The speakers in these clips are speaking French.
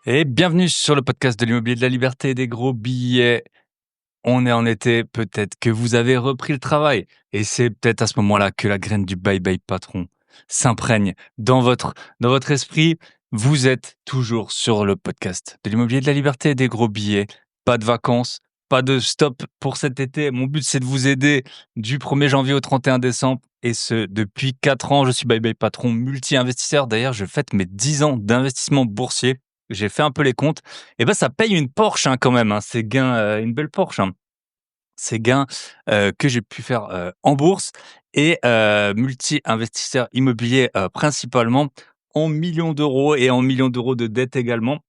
Et bienvenue sur le podcast de l'immobilier de la liberté et des gros billets. On est en été, peut-être que vous avez repris le travail. Et c'est peut-être à ce moment-là que la graine du bye-bye patron s'imprègne dans votre esprit. Vous êtes toujours sur le podcast de l'immobilier de la liberté et des gros billets. Pas de vacances, pas de stop pour cet été. Mon but, c'est de vous aider du 1er janvier au 31 décembre. Et ce, depuis 4 ans, je suis bye-bye patron multi-investisseur. D'ailleurs, je fête mes 10 ans d'investissement boursier. J'ai fait un peu les comptes. Et ben, ça paye une Porsche quand même. Ces gains, une belle Porsche. Ces gains que j'ai pu faire en bourse et multi-investisseur immobilier principalement en millions d'euros et en millions d'euros de dettes également.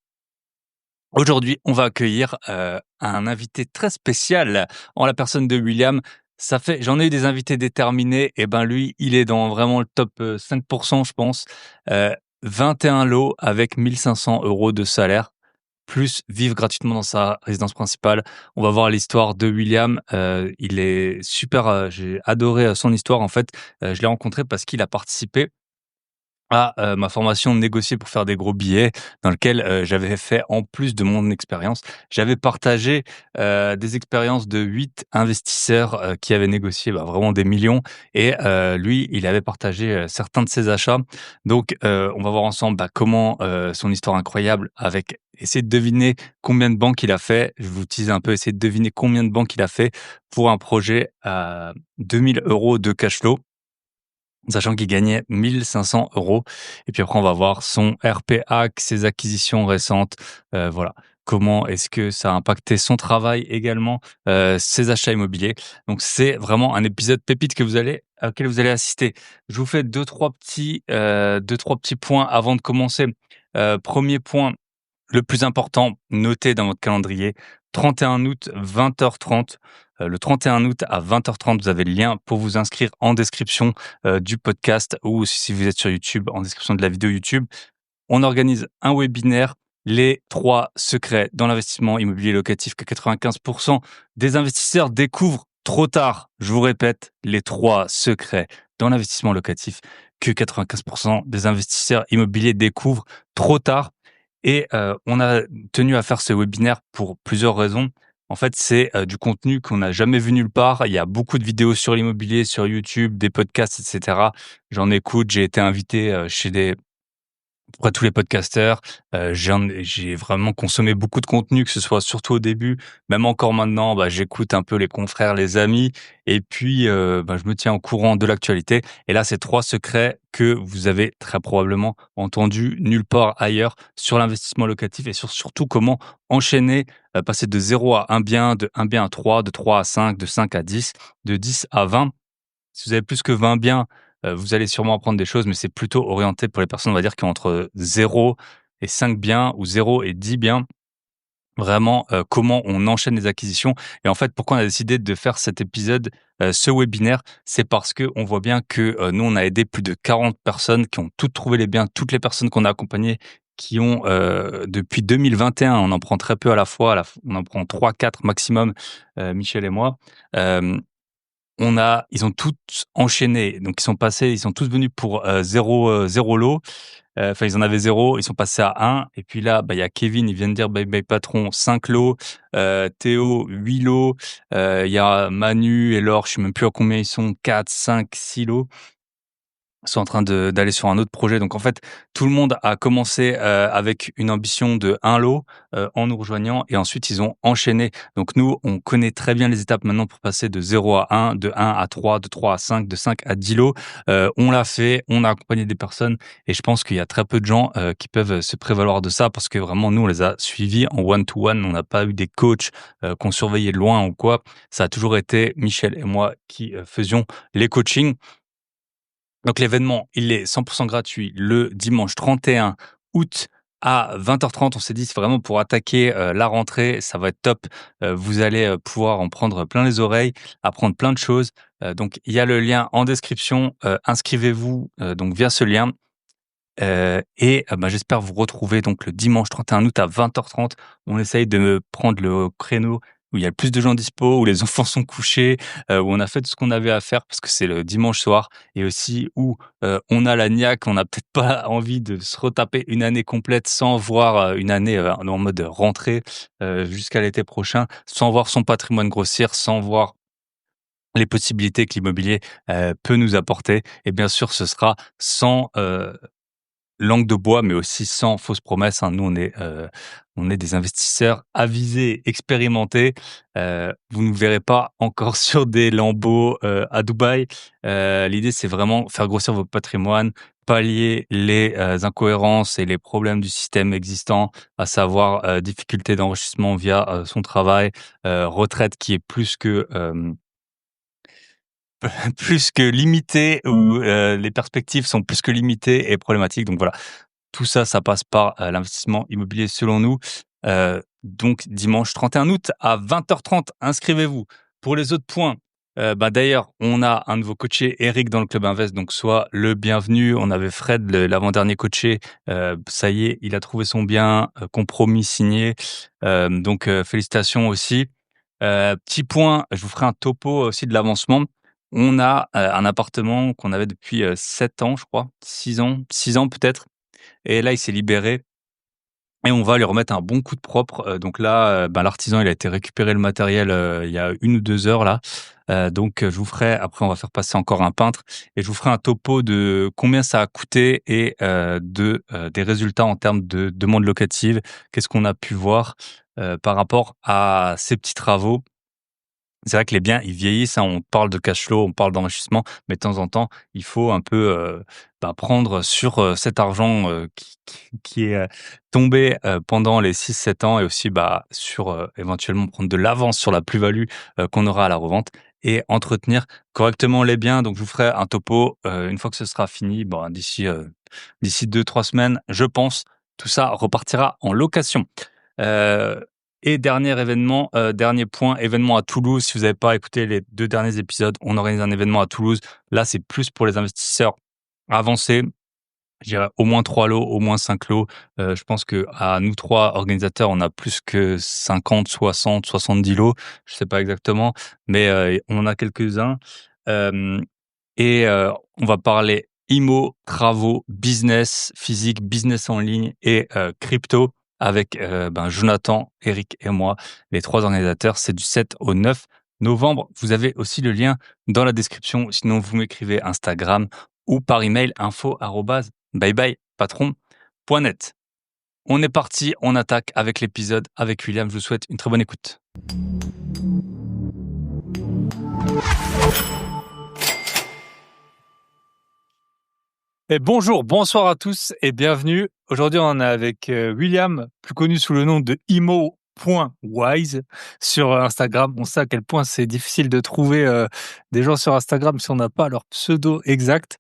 Aujourd'hui, on va accueillir un invité très spécial en la personne de William. J'en ai eu des invités déterminés, et ben lui, il est dans vraiment le top 5%, je pense. 21 lots avec 1500 euros de salaire, plus vivre gratuitement dans sa résidence principale. On va voir l'histoire de William. Il est super. J'ai adoré son histoire. En fait, je l'ai rencontré parce qu'il a participé à ma formation négocier pour faire des gros billets, dans lequel j'avais fait, en plus de mon expérience, j'avais partagé des expériences de 8 investisseurs qui avaient négocié vraiment des millions, et lui, il avait partagé certains de ses achats. Donc on va voir ensemble comment son histoire incroyable, avec essayer de deviner combien de banques il a fait. Je vous tease un peu, essayer de deviner combien de banques il a fait pour un projet à 2 000 € de cash flow, sachant qu'il gagnait 1500 euros. Et puis après, on va voir son RPA, ses acquisitions récentes. Voilà. Comment est-ce que ça a impacté son travail également, ses achats immobiliers. Donc, c'est vraiment un épisode pépite auquel vous allez assister. Je vous fais deux, trois petits points avant de commencer. Premier point, le plus important, notez dans votre calendrier, 31 août, 20h30. Le 31 août à 20h30, vous avez le lien pour vous inscrire en description du podcast, ou si vous êtes sur YouTube, en description de la vidéo YouTube. On organise un webinaire, les 3 secrets dans l'investissement immobilier locatif que 95% des investisseurs découvrent trop tard. Je vous répète, les 3 secrets dans l'investissement locatif que 95% des investisseurs immobiliers découvrent trop tard. Et on a tenu à faire ce webinaire pour plusieurs raisons. En fait, c'est du contenu qu'on n'a jamais vu nulle part. Il y a beaucoup de vidéos sur l'immobilier, sur YouTube, des podcasts, etc. J'en écoute. J'ai été invité chez à peu près tous les podcasteurs. J'ai vraiment consommé beaucoup de contenu, que ce soit surtout au début, même encore maintenant. J'écoute un peu les confrères, les amis, et puis je me tiens au courant de l'actualité. Et là, c'est 3 secrets que vous avez très probablement entendus nulle part ailleurs sur l'investissement locatif, et surtout comment enchaîner, passer de 0 à un bien, de un bien à 3, de 3 à 5, de 5 à 10, de 10 à 20. Si vous avez plus que 20 biens, vous allez sûrement apprendre des choses, mais c'est plutôt orienté pour les personnes, on va dire, qui ont entre 0 et 5 biens, ou 0 et 10 biens. Vraiment, comment on enchaîne les acquisitions. Et en fait, pourquoi on a décidé de faire cet épisode, ce webinaire, c'est parce que on voit bien que, nous, on a aidé plus de 40 personnes qui ont toutes trouvé les biens. Toutes les personnes qu'on a accompagnées qui ont, depuis 2021, on en prend très peu à la fois, on en prend 3-4 maximum, Michel et moi. Hem Ils ont toutes enchaîné, donc ils sont tous venus pour 0 lot. Enfin, ils en avaient 0, ils sont passés à 1, et puis là, il y a Kevin, il vient de dire: «Bye bye patron», 5 lots, Théo 8 lots, il y a Manu et Laure, je sais même plus à combien ils sont, 4, 5, 6 lots. Sont en train d'aller sur un autre projet. Donc en fait, tout le monde a commencé avec une ambition de un lot en nous rejoignant, et ensuite ils ont enchaîné. Donc nous, on connaît très bien les étapes maintenant pour passer de 0 à 1, de 1 à 3, de 3 à 5, de 5 à 10 lots. On l'a fait, on a accompagné des personnes, et je pense qu'il y a très peu de gens qui peuvent se prévaloir de ça, parce que vraiment nous, on les a suivis en one-to-one. On n'a pas eu des coachs qu'on surveillait de loin ou quoi. Ça a toujours été Michel et moi qui faisions les coachings. Donc l'événement, il est 100% gratuit le dimanche 31 août à 20h30. On s'est dit, c'est vraiment pour attaquer la rentrée, ça va être top. Vous allez pouvoir en prendre plein les oreilles, apprendre plein de choses. Donc il y a le lien en description. Inscrivez-vous donc via ce lien. J'espère vous retrouver donc le dimanche 31 août à 20h30. On essaye de prendre le créneau où il y a le plus de gens dispo, où les enfants sont couchés, où on a fait tout ce qu'on avait à faire parce que c'est le dimanche soir et aussi où, on a la niaque, on n'a peut-être pas envie de se retaper une année complète sans voir, une année, en mode rentrée, jusqu'à l'été prochain, sans voir son patrimoine grossir, sans voir les possibilités que l'immobilier, peut nous apporter et bien sûr ce sera sans, langue de bois, mais aussi sans fausses promesses, hein. Nous, on est des investisseurs avisés, expérimentés. Vous ne nous verrez pas encore sur des Lambeaux, à Dubaï. L'idée, c'est vraiment faire grossir votre patrimoine, pallier les, incohérences et les problèmes du système existant, à savoir, difficulté d'enrichissement via, son travail, retraite qui est plus que limitée ou, les perspectives sont plus que limitées et problématiques. Donc voilà, tout ça, ça passe par, l'investissement immobilier selon nous. Donc dimanche 31 août à 20h30, inscrivez-vous. Pour les autres points, d'ailleurs, on a un nouveau coaché, Eric, dans le Club Invest, donc sois le bienvenu. On avait Fred, l'avant-dernier coaché, ça y est, il a trouvé son bien, compromis signé. Donc félicitations aussi. Petit point, je vous ferai un topo aussi de l'avancement. On a, un appartement qu'on avait depuis, 7 ans, je crois, 6 ans peut-être et là, il s'est libéré et on va lui remettre un bon coup de propre. Donc là, l'artisan, il a été récupérer le matériel, il y a 1 ou 2 heures là. Donc je vous ferai après on va faire passer encore un peintre et je vous ferai un topo de combien ça a coûté et des résultats en termes de demande locative. Qu'est-ce qu'on a pu voir, par rapport à ces petits travaux. C'est vrai que les biens, ils vieillissent, hein. On parle de cash flow, on parle d'enrichissement, mais de temps en temps, il faut un peu, prendre sur, cet argent, qui est, tombé, pendant les 6 7 ans et aussi, sur, éventuellement prendre de l'avance sur la plus-value, qu'on aura à la revente et entretenir correctement les biens. Donc je vous ferai un topo, une fois que ce sera fini, d'ici 2 3 semaines, je pense, tout ça repartira en location. Heu et dernier événement, dernier point, événement à Toulouse. Si vous n'avez pas écouté les 2 derniers épisodes, on organise un événement à Toulouse. Là, c'est plus pour les investisseurs avancés. Je dirais au moins 3 lots, au moins 5 lots. Je pense qu'à nous 3 organisateurs, on a plus que 50, 60, 70 lots. Je sais pas exactement, mais on en a quelques-uns. Hem et on va parler IMO, travaux, business physique, business en ligne et crypto avec, Jonathan, Eric et moi, les 3 organisateurs. C'est du 7 au 9 novembre. Vous avez aussi le lien dans la description. Sinon, vous m'écrivez Instagram ou par email info@byebyepatron.net. On est parti, on attaque avec l'épisode avec William. Je vous souhaite une très bonne écoute. Et bonjour, bonsoir à tous et bienvenue. Aujourd'hui, on est avec William, plus connu sous le nom de imo.wise sur Instagram. On sait à quel point c'est difficile de trouver des gens sur Instagram si on n'a pas leur pseudo exact.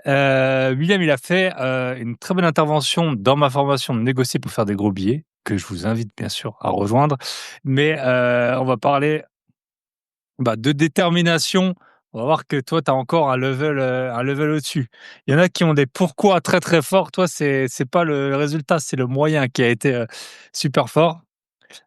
William, il a fait une très bonne intervention dans ma formation de négocier pour faire des gros billets, que je vous invite bien sûr à rejoindre. Mais on va parler de détermination. On va voir que toi, tu as encore un level au-dessus. Il y en a qui ont des pourquoi très, très forts. Toi, c'est pas le résultat, c'est le moyen qui a été, super fort.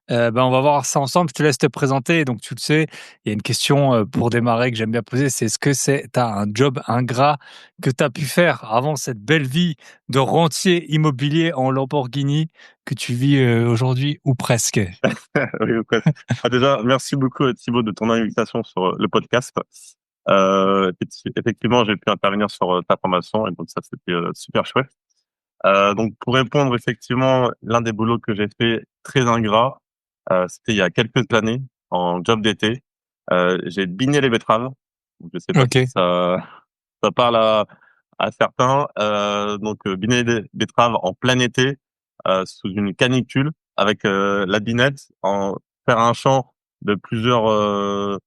On va voir ça ensemble. Je te laisse te présenter. Donc, tu le sais, il y a une question, pour démarrer que j'aime bien poser, c'est est-ce que tu as un job ingrat que tu as pu faire avant cette belle vie de rentier immobilier en Lamborghini que tu vis, aujourd'hui ou presque? Oui, ok. Déjà, merci beaucoup Thibaut de ton invitation sur le podcast. Effectivement, j'ai pu intervenir sur ta formation et donc ça c'était super chouette. Donc pour répondre effectivement, l'un des boulots que j'ai fait très ingrat, c'était il y a quelques années en job d'été. J'ai biné les betteraves. Donc, je sais pas si OK. ça parle à certains. Biner les betteraves en plein été sous une canicule avec la binette, faire un champ de plusieurs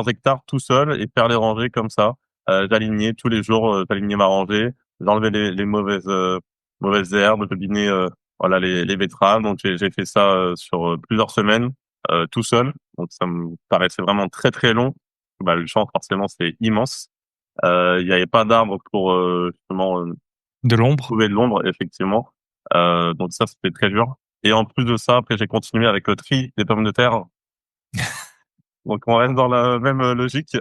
hectares tout seul et faire les rangées comme ça. J'alignais tous les jours, j'alignais ma rangée, j'enlevais les mauvaises herbes, je binais voilà les betteraves. Donc j'ai fait ça sur plusieurs semaines tout seul. Donc ça me paraissait vraiment très très long. Le champ forcément c'est immense. Il n'y avait pas d'arbres pour justement De l'ombre? trouver de l'ombre, effectivement. Donc ça, c'était très dur. Et en plus de ça, après, j'ai continué avec le tri des pommes de terre Donc on reste dans la même logique.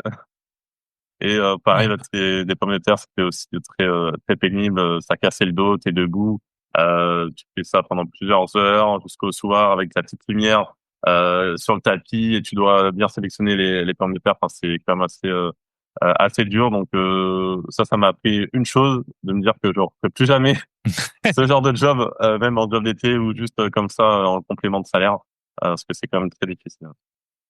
Et pareil, Ouais. là, des pommes de terre, c'était aussi très très pénible. Ça cassait le dos, t'es debout. Tu fais ça pendant plusieurs heures jusqu'au soir avec la petite lumière sur le tapis et tu dois bien sélectionner les pommes de terre. Enfin, c'est quand même assez dur. Donc ça m'a appris une chose, de me dire que je ne referai plus jamais ce genre de job, même en job d'été ou juste comme ça en complément de salaire, parce que c'est quand même très difficile.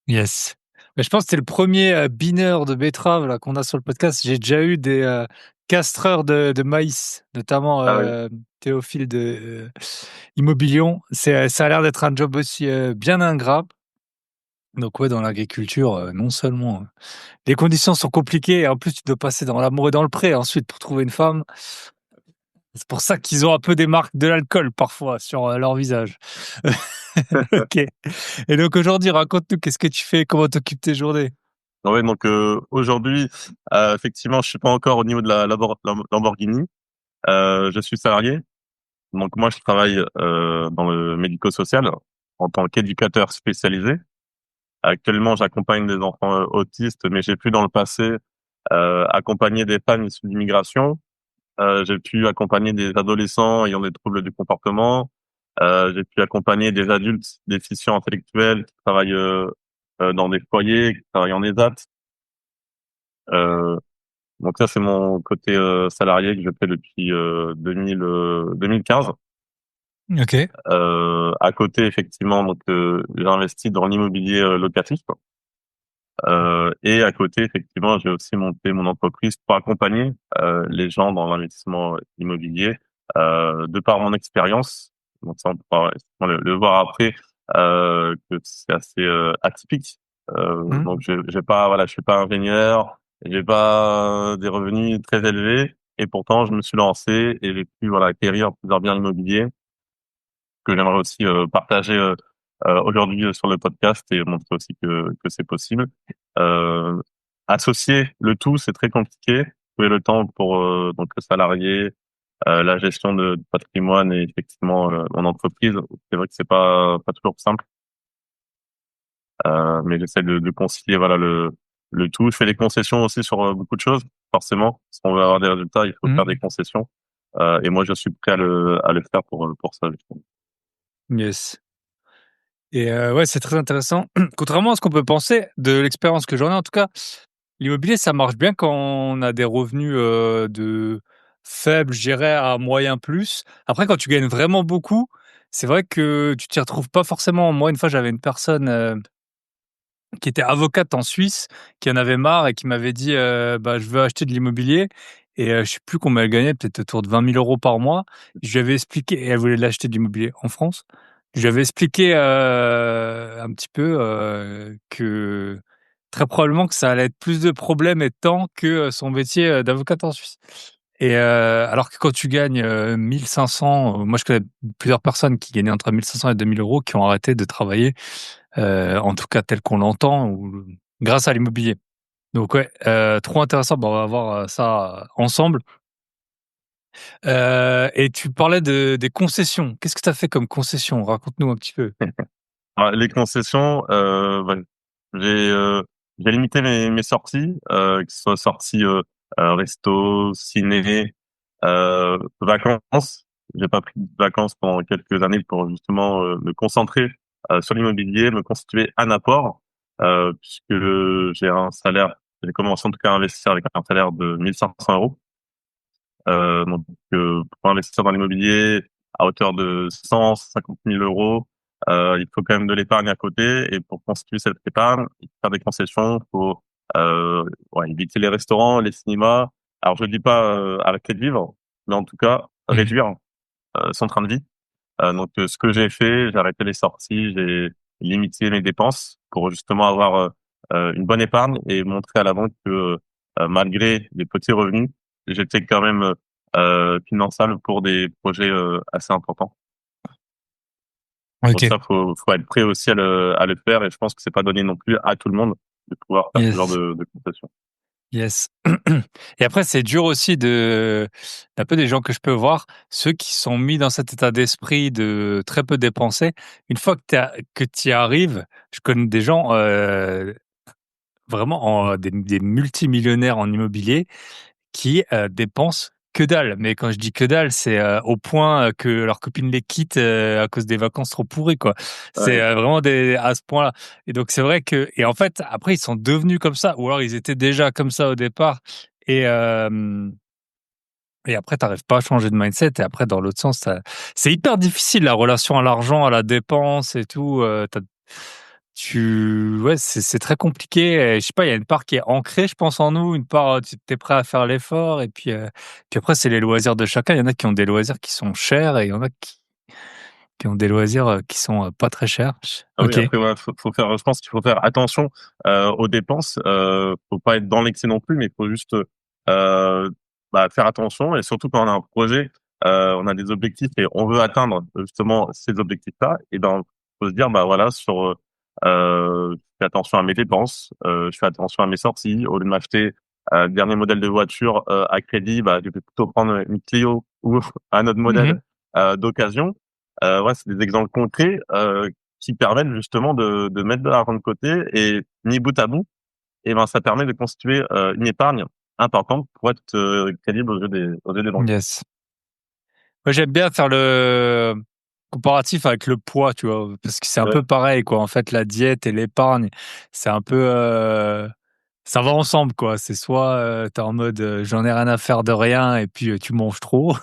Yes. Mais je pense que c'est le premier bineur de betterave là qu'on a sur le podcast. J'ai déjà eu des castreurs de maïs, notamment Ah oui. Théophile de Immobilion. Ça a l'air d'être un job aussi bien ingrat. Donc ouais, dans l'agriculture, non seulement les conditions sont compliquées, et en plus tu dois passer dans l'amour et dans le pré ensuite pour trouver une femme. C'est pour ça qu'ils ont un peu des marques de l'alcool parfois sur leur visage. Ok. Et donc aujourd'hui, raconte-nous, qu'est-ce que tu fais? Comment t'occupes tes journées? Ouais, donc aujourd'hui, effectivement, je suis pas encore au niveau de la Lamborghini. Je suis salarié. Donc moi, je travaille dans le médico-social en tant qu'éducateur spécialisé. Actuellement, j'accompagne des enfants autistes, mais j'ai pu dans le passé accompagner des femmes issues d'immigration. J'ai pu accompagner des adolescents ayant des troubles du comportement. J'ai pu accompagner des adultes déficients intellectuels qui travaillent dans des foyers, qui travaillent en ESAT. Euh, donc ça, c'est mon côté salarié que je fais depuis 2015. Ok. À côté, effectivement, donc j'ai investi dans l'immobilier locatif, quoi. Et à côté, effectivement, j'ai aussi monté mon entreprise pour accompagner les gens dans l'investissement immobilier de par mon expérience. Donc ça, on pourra le voir après que c'est assez atypique. Mmh. Donc j'ai pas, voilà, je suis pas ingénieur, j'ai pas des revenus très élevés, et pourtant je me suis lancé et j'ai pu voilà acquérir plusieurs biens immobiliers que j'aimerais aussi partager aujourd'hui sur le podcast et montrer aussi que c'est possible. Euh, Associer le tout, c'est très compliqué. Trouver le temps pour donc le salarié, la gestion de patrimoine et effectivement mon entreprise. C'est vrai que c'est pas toujours simple, mais j'essaie de concilier voilà le tout. Je fais des concessions aussi sur beaucoup de choses, forcément. Si on veut avoir des résultats, il faut faire des Mmh. concessions. Et moi, je suis prêt à le faire pour ça, justement. Yes. Et ouais, c'est très intéressant. Contrairement à ce qu'on peut penser, de l'expérience que j'en ai en tout cas, l'immobilier, ça marche bien quand on a des revenus, de faibles, je dirais, à moyen plus. Après, quand tu gagnes vraiment beaucoup, c'est vrai que tu t'y retrouves pas forcément. Moi, une fois, j'avais une personne, qui était avocate en Suisse, qui en avait marre et qui m'avait dit, «Bah, je veux acheter de l'immobilier», et je sais plus combien elle gagnait, peut-être autour de 20 000 € par mois. Je lui avais expliqué, et elle voulait l'acheter de l'immobilier en France. Je lui avais expliqué, un petit peu, que très probablement que ça allait être plus de problèmes et de temps que, son métier, d'avocate en Suisse. Et alors que quand tu gagnes, 1 500, moi je connais plusieurs personnes qui gagnaient entre 1 500 et 2 000 € qui ont arrêté de travailler, en tout cas tel qu'on l'entend, ou grâce à l'immobilier. Donc ouais, trop intéressant. Bah, on va voir ça ensemble. Et tu parlais des concessions. Qu'est-ce que tu as fait comme concession? Raconte-nous un petit peu. Ah, les concessions, j'ai euh, j'ai limité mes sorties, que ce soit sorties resto, ciné, vacances. J'ai pas pris de vacances pendant quelques années pour justement me concentrer sur l'immobilier, me constituer un apport, puisque j'ai un salaire, j'ai commencé en tout cas à investir avec un salaire de 1 500 euros. Donc, pour investir dans l'immobilier à hauteur de 150 000 euros, il faut quand même de l'épargne à côté. Et pour constituer cette épargne, il faut faire des concessions, il faut ouais, éviter les restaurants, les cinémas. Alors, je ne dis pas arrêter de vivre, mais en tout cas, Mmh. réduire son train de vie. Donc, ce que j'ai fait, j'ai arrêté les sorties, j'ai limité mes dépenses pour justement avoir une bonne épargne et montrer à la banque que malgré les petits revenus, j'étais quand même finançable pour des projets assez importants. Donc OK. ça, faut être prêt aussi à le faire, et je pense que c'est pas donné non plus à tout le monde de pouvoir faire ce genre Yes. de concession. Yes. Et après, c'est dur aussi un peu des gens que je peux voir, ceux qui sont mis dans cet état d'esprit de très peu dépenser. Une fois que tu y arrives, je connais des gens, vraiment des multimillionnaires en immobilier qui, dépensent que dalle. Mais quand je dis que dalle, c'est, au point, que leur copine les quitte, à cause des vacances trop pourries, quoi. C'est, Ouais. vraiment à ce point-là. Et donc c'est vrai et en fait, après ils sont devenus comme ça ou alors ils étaient déjà comme ça au départ et hem et après t'arrives pas à changer de mindset et après dans l'autre sens, c'est hyper difficile la relation à l'argent, à la dépense et tout, ouais, c'est très compliqué et je sais pas, il y a une part qui est ancrée, je pense, en nous, une part, tu es prêt à faire l'effort et puis après c'est les loisirs de chacun. Il y en a qui ont des loisirs qui sont chers et il y en a qui ont des loisirs, qui sont, pas très chers. Ah oui, OK. après, ouais, faut faire, je pense qu'il faut faire attention aux dépenses. Faut pas être dans l'excès non plus, mais il faut juste faire attention. Et surtout quand on a un projet, on a des objectifs et on veut atteindre justement ces objectifs-là. Et ben, faut se dire, bah voilà, je fais attention à mes dépenses, je fais attention à mes sorties. Au lieu de m'acheter le dernier modèle de voiture à crédit, bah je vais plutôt prendre une Clio ou un autre Mmh. modèle d'occasion. Ouais, c'est des exemples concrets qui permettent justement de mettre de l'argent de côté et mis bout à bout, et ben ça permet de constituer une épargne importante pour être crédible aux yeux des banques. Yes. Moi, j'aime bien faire le comparatif avec le poids, tu vois? Parce que c'est un Ouais, peu pareil, quoi. En fait, la diète et l'épargne, c'est un peu, ça va ensemble, quoi. C'est soit, tu es en mode, «J'en ai rien à faire de rien» et puis, tu manges trop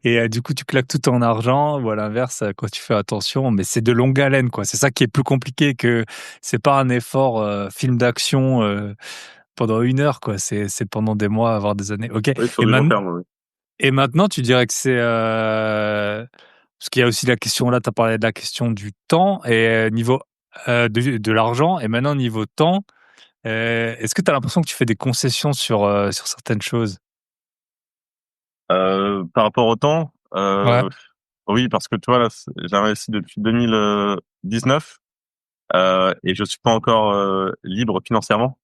et du coup, tu claques tout ton argent ou à l'inverse, quand tu fais attention, mais c'est de longue haleine, quoi. C'est ça qui est plus compliqué que c'est pas un effort, film d'action, pendant 1 heure, quoi. C'est pendant des mois, voire des années. OK oui, sur et du long maint terme, oui. et maintenant, tu dirais que c'est, parce qu'il y a aussi la question là, tu as parlé de la question du temps et niveau, de l'argent et maintenant niveau temps, est-ce que tu as l'impression que tu fais des concessions sur certaines choses? Par rapport au temps, Ouais. oui, parce que tu vois, là, j'ai investi depuis 2019 et je suis pas encore libre financièrement.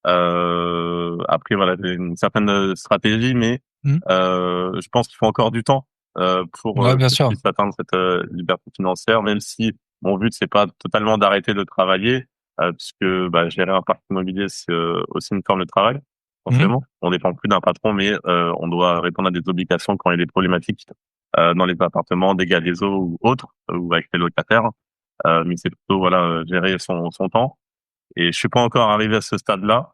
Après, voilà, j'ai une certaine stratégie, mais Mmh. je pense qu'il faut encore du temps pour Ouais, bien que je sûr. puisse atteindre cette liberté financière, même si mon but c'est pas totalement d'arrêter de travailler, puisque bah, gérer un parc immobilier c'est aussi une forme de travail. Mmh. Forcément, on dépend plus d'un patron, mais on doit répondre à des obligations quand il y a des problématiques dans les appartements, dégâts des eaux ou autres, ou avec les locataires. Mais c'est plutôt voilà gérer son temps. Et je suis pas encore arrivé à ce stade-là.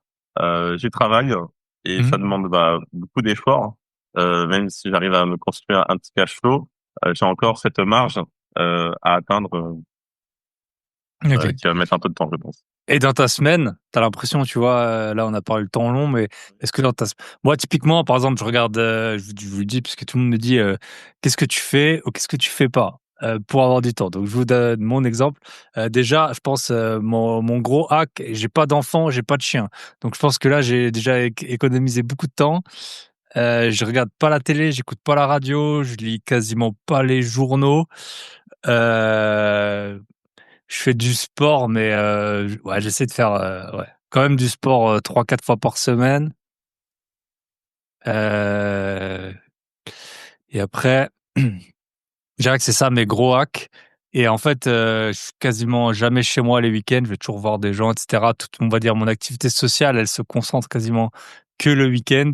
J'y travaille et Mmh. ça demande bah, beaucoup d'efforts. Même si j'arrive à me construire un petit cash flow, j'ai encore cette marge à atteindre OK. qui va mettre un peu de temps, je pense. Et dans ta semaine, tu as l'impression, tu vois, là, on a parlé le temps long, mais est-ce que dans moi, typiquement, par exemple, je regarde, je vous le dis parce que tout le monde me dit, «Qu'est-ce que tu fais ou qu'est-ce que tu fais pas?» pour avoir du temps. Donc je vous donne mon exemple. Déjà, je pense, mon gros hack, j'ai pas d'enfant, j'ai pas de chien. Donc je pense que là, j'ai déjà économisé beaucoup de temps. Je regarde pas la télé, j'écoute pas la radio, je lis quasiment pas les journaux. Heu je fais du sport, mais ouais, j'essaie de faire, ouais, quand même du sport, 3-4 fois par semaine. Heu et après, je dirais que c'est ça mes gros hacks et en fait, je suis quasiment jamais chez moi les week-ends. Je vais toujours voir des gens et cetera. Toute on va dire mon activité sociale, elle se concentre quasiment que le week-end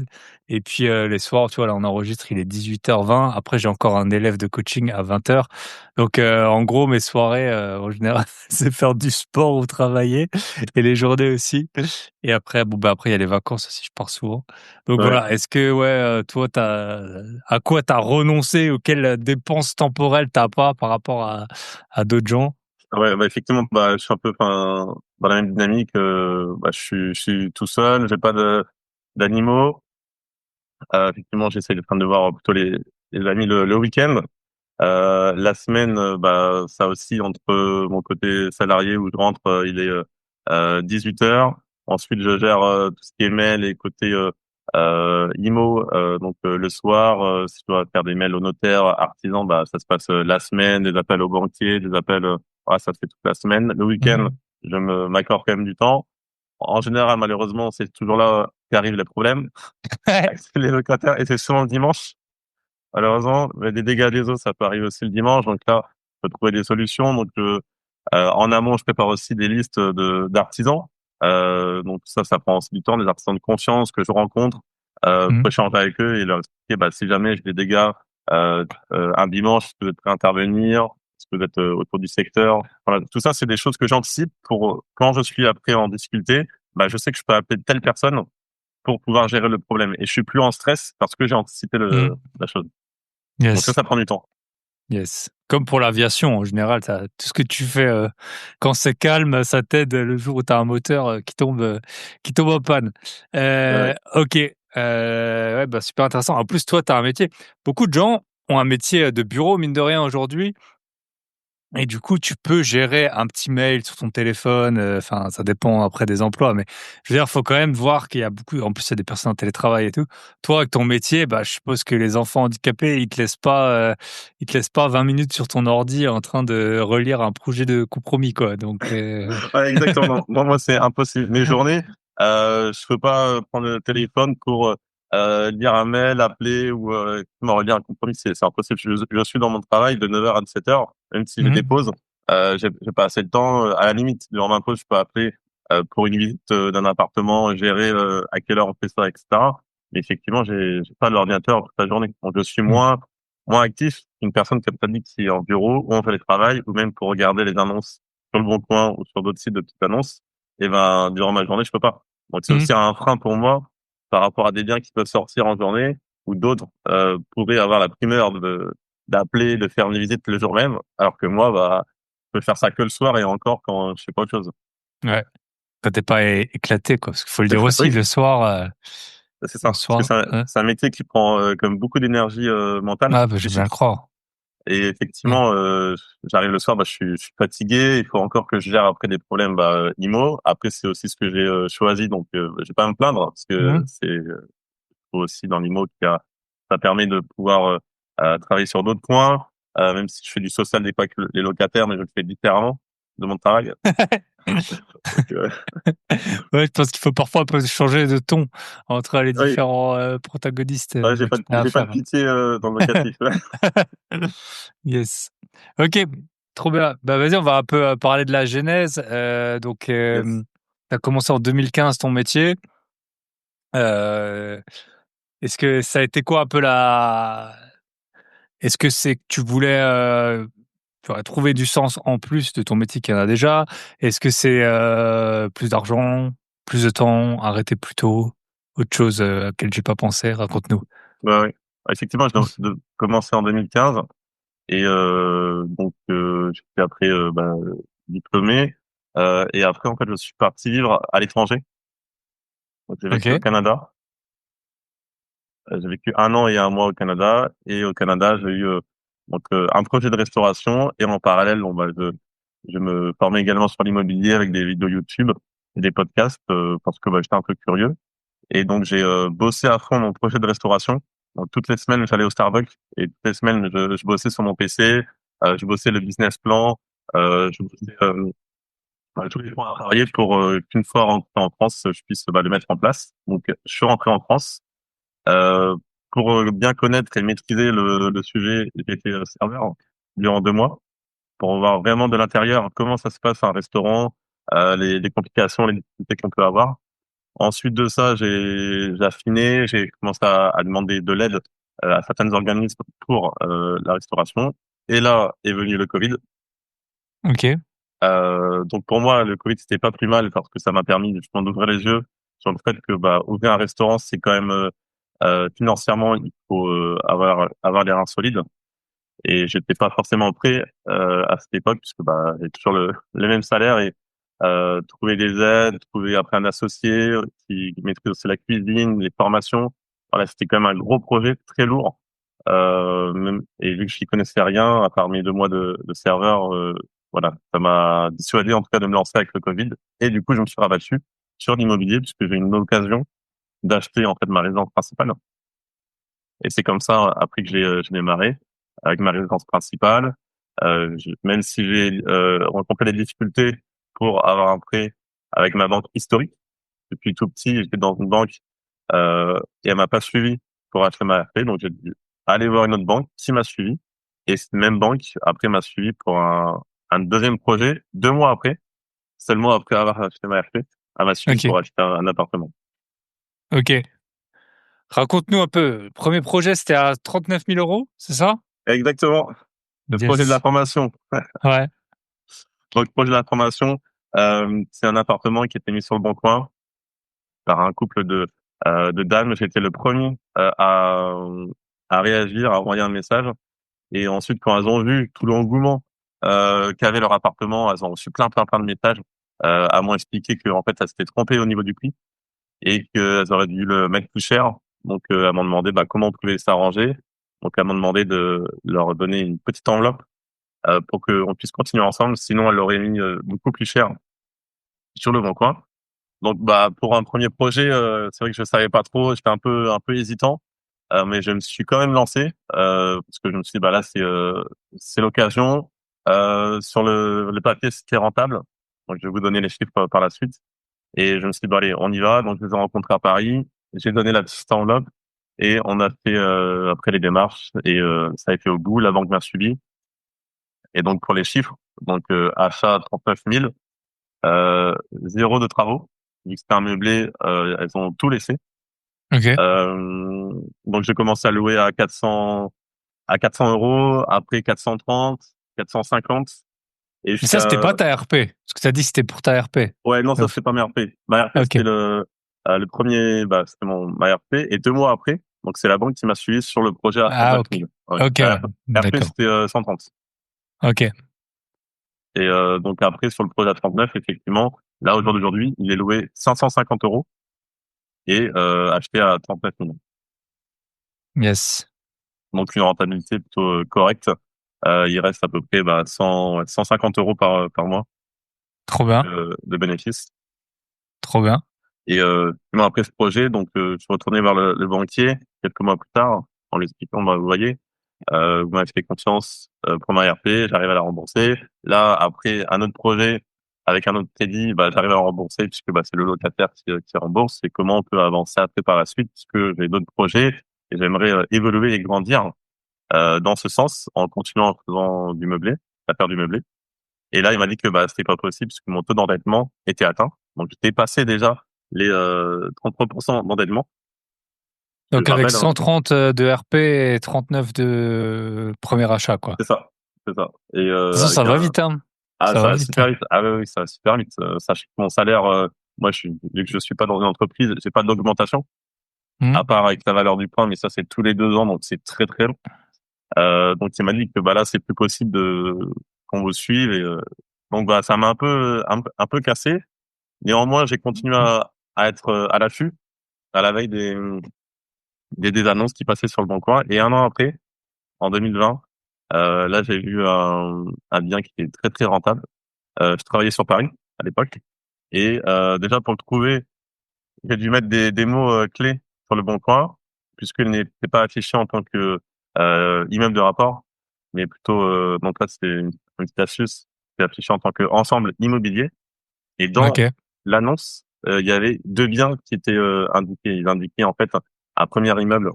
et puis, les soirs, tu vois, là, on enregistre, il est 18h20. Après, j'ai encore un élève de coaching à 20h. Donc, en gros, mes soirées, en général, c'est faire du sport ou travailler et les journées aussi et après, bon, bah, après, il y a les vacances aussi, je pars souvent. Donc Ouais, voilà, est-ce que ouais, toi à quoi t'as renoncé ou quelles dépenses temporelles t'as pas par rapport à d'autres gens? ouais, bah effectivement, bah je suis un peu enfin dans la même dynamique. Bah je suis tout seul, j'ai pas de d'animaux. Effectivement, j'essaie de voir plutôt les amis le week-end. La semaine, bah, ça aussi entre mon côté salarié où je rentre, il est 18h. Ensuite, je gère tout ce qui est mail et côté IMO. Donc le soir, si je dois faire des mails au notaire, artisan, bah ça se passe la semaine, des appels au banquier, des appels, voilà, ça se fait toute la semaine. Le week-end, Mmh. je m'accorde quand même du temps. en général, malheureusement, c'est toujours là qu'arrivent les problèmes avec les locataires et c'est souvent le dimanche. Malheureusement, mais des dégâts des eaux, ça peut arriver aussi le dimanche. Donc là, faut trouver des solutions. Donc, en amont, je prépare aussi des listes d'artisans. Donc ça prend aussi du temps. Des artisans de confiance que je rencontre, pour Mhm. échanger avec eux et leur expliquer, bah, si jamais j'ai des dégâts un dimanche, est-ce que vous êtes prêt à intervenir? Est-ce que vous êtes autour du secteur? Voilà, tout ça, c'est des choses que j'anticipe pour quand je suis après en difficulté, bah, je sais que je peux appeler telle personne pour pouvoir gérer le problème. Et je suis plus en stress parce que j'ai anticipé Mhm. la chose. Donc Yes. ça prend du temps. Yes. Comme pour l'aviation, en général, tout ce que tu fais quand c'est calme, ça t'aide le jour où tu as un moteur qui tombe en panne. Ouais. Ok. Ouais, bah, super intéressant. En plus, toi, tu as un métier. Beaucoup de gens ont un métier de bureau, mine de rien, aujourd'hui. Et du coup, tu peux gérer un petit mail sur ton téléphone. Enfin, ça dépend après des emplois, mais je veux dire, faut quand même voir qu'il y a beaucoup. En plus, il y a des personnes en télétravail et tout. Toi, avec ton métier, bah, je suppose que les enfants handicapés, ils te laissent pas 20 minutes sur ton ordi en train de relire un projet de compromis, quoi. Donc, Ouais, exactement. Moi, c'est impossible. Mes journées, je peux pas prendre le téléphone pour lire un mail, appeler ou relire un compromis. C'est impossible. Je suis dans mon travail de 9h à 17h, même si j'ai des Mhm. pauses. J'ai pas assez de temps. À la limite, durant ma pause, je peux appeler pour une visite d'un appartement, gérer à quelle heure on fait ça, etc. Mais effectivement, j'ai pas l'ordinateur toute la journée. Donc, je suis Mhm. moins actif qu'une personne comme t'as dit qui est en bureau ou en télétravail ou même pour regarder les annonces sur le Bon Coin ou sur d'autres sites de petites annonces, et ben, durant ma journée, je peux pas. Donc, c'est Mhm. aussi un frein pour moi par rapport à des biens qui peuvent sortir en journée ou d'autres, pourraient avoir la primeur d'appeler, de faire une visite le jour même, alors que moi, bah, je peux faire ça que le soir et encore quand je fais pas autre chose. Ouais. Quand t'es pas éclaté, quoi. Parce qu'il faut le dire aussi, Oui, c'est le ça. Parce que soir. Ouais. c'est un métier qui prend, comme beaucoup d'énergie, mentale, Ah, bah, je veux bien le physique. croire. Et Ouais. effectivement, j'arrive le soir, bah, je suis fatigué. Il faut encore que je gère après des problèmes IMO. Après, c'est aussi ce que j'ai choisi, donc je vais pas me plaindre parce que Mhm. c'est aussi dans l'IMO ça permet de pouvoir travailler sur d'autres points. Même si je fais du social des fois avec les locataires, mais je le fais différemment de mon travail. Donc, Ouais, je pense qu'il faut parfois un peu changer de ton entre les oui, différents protagonistes ouais, que tu as à j'ai pas de faire. pitié dans le locatif. Yes. Ok, trop bien. Bah vas-y, on va un peu parler de la genèse. Donc, tu Yes. as commencé en 2015 ton métier. Euh, est-ce que ça a été quoi un peu la... Est-ce que c'est que tu voulais tu aurais trouvé du sens en plus de ton métier qu'il y en a déjà? Est-ce que c'est plus d'argent, plus de temps, arrêter plus tôt, autre chose à laquelle j'ai pas pensé? Raconte-nous. Ouais, ouais. Effectivement, de commencer en 2015 et donc j'étais après diplômé et après en fait je suis parti vivre à l'étranger. Donc, j'ai vécu au Ok. Canada. J'ai vécu un an et un mois au Canada et au Canada j'ai eu un projet de restauration et en parallèle je me formais également sur l'immobilier avec des vidéos YouTube et des podcasts parce que j'étais un peu curieux. Et donc, j'ai bossé à fond mon projet de restauration. Donc, toutes les semaines, j'allais au Starbucks et toutes les semaines, je bossais sur mon PC, je bossais le business plan, je bossais tous les points à travailler pour qu'une fois rentré en France, je puisse le mettre en place. Donc, je suis rentré en France. Euh, pour bien connaître et maîtriser le sujet, j'ai été serveur durant 2 mois pour voir vraiment de l'intérieur comment ça se passe un restaurant, les complications, les difficultés qu'on peut avoir. Ensuite de ça, j'ai affiné, j'ai commencé à demander de l'aide à certains organismes pour la restauration. Et là est venu le Covid. Ok. Donc pour moi, le Covid c'était pas plus mal parce que ça m'a permis justement d'ouvrir les yeux sur le fait que ouvrir un restaurant c'est quand même financièrement il faut avoir les reins solides. Et j'étais pas forcément prêt à cette époque puisque j'ai toujours le même salaire et trouver des aides, trouver après un associé qui maîtrise aussi la cuisine, les formations. Voilà, c'était quand même un gros projet très lourd. Et vu que je n'y connaissais rien à part mes 2 mois de serveur, voilà, ça m'a dissuadé en tout cas de me lancer avec le Covid. Et du coup, je me suis rabattu sur l'immobilier puisque j'ai eu une occasion d'acheter en fait ma résidence principale. Et c'est comme ça, après que j'ai démarré, avec ma résidence principale. Même si j'ai rencontré des difficultés pour avoir un prêt avec ma banque historique, depuis tout petit, j'étais dans une banque et elle m'a pas suivi pour acheter ma RP, donc j'ai dû aller voir une autre banque qui m'a suivi. Et cette même banque après m'a suivi pour un deuxième projet 2 mois après, seulement après avoir acheté ma RP, elle m'a suivi Ok, pour acheter un appartement. ok. Raconte-nous un peu. Le premier projet, c'était à 39 000 euros, c'est ça? Exactement. Le projet de la Yes. formation. Ouais. Donc, le projet de la formation, c'est un appartement qui était mis sur le bon coin par un couple de dames. J'étais le premier à réagir, à envoyer un message. Et ensuite, quand elles ont vu tout l'engouement qu'avait leur appartement, elles ont reçu plein de messages à m'ont expliqué que en fait, elles s'étaient trompées au niveau du prix et qu'elles auraient dû le mettre plus cher. Donc, elles m'ont demandé comment on pouvait s'arranger. Donc, elles m'ont demandé de leur donner une petite enveloppe pour qu'on puisse continuer ensemble. Sinon, elles l'auraient mis beaucoup plus cher sur le bon coin. Donc, pour un premier projet, c'est vrai que je savais pas trop, j'étais un peu hésitant, mais je me suis quand même lancé parce que je me suis dit, là, c'est l'occasion. Sur le papier, c'était rentable. Donc, je vais vous donner les chiffres par la suite. Et je me suis dit, allez, on y va. Donc, je les ai rencontrés à Paris. J'ai donné la petite enveloppe et on a fait après les démarches et ça a été au bout. La banque m'a suivi. Et donc, pour les chiffres, donc achat 39 000. Zéro de travaux. Vu que c'était un meublé, elles ont tout laissé. Ok. Donc j'ai commencé à louer à 400 euros, après 430, 450 et Mais ça, c'était jusqu'à pas ta RP. Ce que tu as dit, c'était pour ta RP. ouais non ça Donc, c'est pas ma RP. Ma RP ok. c'était le premier c'était ma RP et 2 mois après donc c'est la banque qui m'a suivi sur le projet à Ah, 39 ok. 000. Ouais. Ok, ouais. RP D'accord. c'était 130 Ok. et donc après sur le projet à 39 effectivement là au jour d'aujourd'hui il est loué 550 euros et acheté à 39 000. Yes. Donc une rentabilité plutôt correcte. Il reste à peu près 150 euros par mois Trop bien. de bénéfices. Trop bien. Et sinon, après ce projet, donc je suis retourné vers le banquier quelques mois plus tard en lui expliquant, vous voyez, vous m'avez fait confiance pour ma RP, j'arrive à la rembourser. Là, après un autre projet avec un autre crédit, j'arrive à la rembourser puisque c'est le locataire qui rembourse. Et comment on peut avancer après par la suite puisque j'ai d'autres projets et j'aimerais évoluer et grandir dans ce sens en continuant en faisant du meublé, à faire du meublé. Et là, il m'a dit que c'était pas possible puisque mon taux d'endettement était atteint. Donc, j'étais passé déjà les 33% d'endettement. Je Donc, me avec rappelle, hein. 130 de RP et 39 de premier achat, quoi. C'est ça, c'est ça. Et De toute façon, ça avec va un vite, hein. Ça ça va va vite, super hein. vite. Ah oui, oui, ça va super vite. Sachez que mon salaire, moi, vu que je suis pas dans une entreprise, j'ai pas d'augmentation Hmm. à part avec la valeur du point, mais ça c'est tous les 2 ans, donc c'est très très long. Donc il m'a dit que là c'est plus possible de qu'on vous suive et donc ça m'a un peu cassé. Néanmoins, j'ai continué à être à l'affût à la veille des annonces qui passaient sur le Bon Coin et un an après, en 2020, là j'ai vu un bien qui était très très rentable. Je travaillais sur Paris à l'époque et déjà pour le trouver, j'ai dû mettre des mots clés sur le Bon Coin puisqu'il n'était pas affiché en tant que immeuble de rapport, mais plutôt donc là c'était une petite astuce, c'était affiché en tant que ensemble immobilier et dans Ok. l'annonce il y avait deux biens qui étaient indiqués. Ils indiquaient en fait un premier immeuble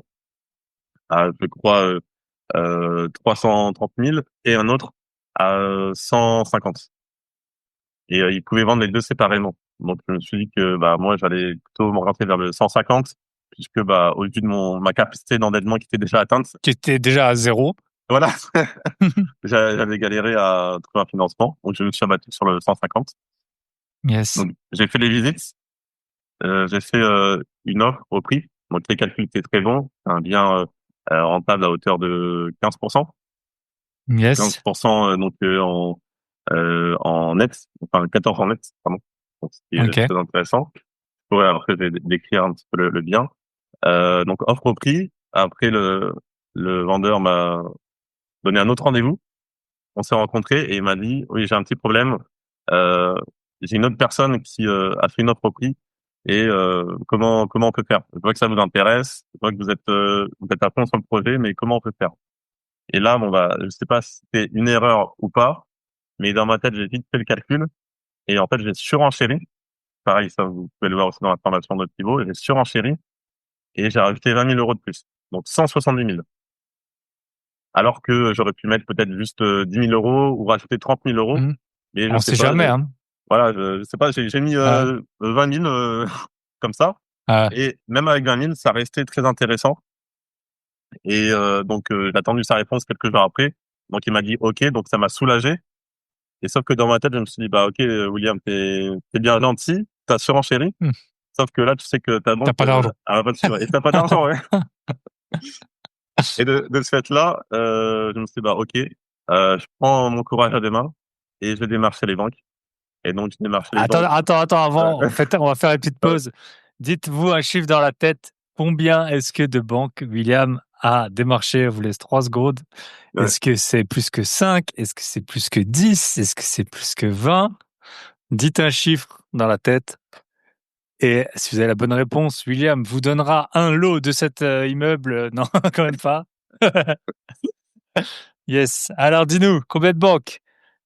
à je crois 330 000 et un autre à 150 et ils pouvaient vendre les deux séparément. Donc je me suis dit que moi j'allais plutôt m'orienter vers le 150 puisque au vu de ma capacité d'endettement qui était déjà atteinte, Qui était déjà à zéro. voilà, j'avais galéré à trouver un financement. Donc je me suis abattu sur le 150. Yes. Donc j'ai fait les visites, j'ai fait une offre au prix. Donc les calculs étaient très bons, un bien rentable à hauteur de 15%. Yes. 15% donc en net, enfin 14 en net, pardon. Donc c'était Ok. très intéressant. Ouais, après je vais décrire un petit peu le bien. Donc offre au prix. Après le vendeur m'a donné un autre rendez-vous. On s'est rencontrés et il m'a dit oui j'ai un petit problème. Euh, j'ai une autre personne qui a fait une offre au prix et comment on peut faire. Je vois que ça vous intéresse. Je vois que vous êtes à fond sur le projet, mais comment on peut faire? Et là je sais pas si c'était une erreur ou pas, mais dans ma tête j'ai vite fait le calcul et en fait j'ai surenchéri pareil, ça, vous pouvez le voir aussi dans la formation de pivot. Et j'ai surenchéri et j'ai rajouté 20 000 € de plus. Donc 170 000. Alors que j'aurais pu mettre peut-être juste 10 000 € ou rajouter 30 000 €. Mmh. Mais je On sais sait pas. jamais, hein. Voilà, je sais pas. J'ai mis Ouais, 20 000 comme ça. ouais. Et même avec 20 000, ça restait très intéressant. Et donc j'ai attendu sa réponse quelques jours après. Donc il m'a dit OK. Donc ça m'a soulagé. Et sauf que dans ma tête, je me suis dit bah OK, William, t'es bien gentil, t'as surenchéri. Mmh. Sauf que là, tu sais que ta Tu banque pas d'argent. elle va pas te suivre et t'as pas d'argent. Ouais. Et de ce fait-là, je me suis dit bah OK, je prends mon courage à deux mains et je vais démarcher les banques. Et donc je démarche les banques. Attends, Ouais. avant, en fait, on va faire une petite Ouais. pause. Dites-vous un chiffre dans la tête. Combien est-ce que de banques William a démarché? Je vous laisse 3 secondes. Ouais. Est-ce que c'est plus que 5? Est-ce que c'est plus que 10? Est-ce que c'est plus que 20? Dites un chiffre dans la tête. Et si vous avez la bonne réponse, William vous donnera un lot de cet immeuble. Non, quand même pas. Yes. Alors, dis-nous, combien de banques?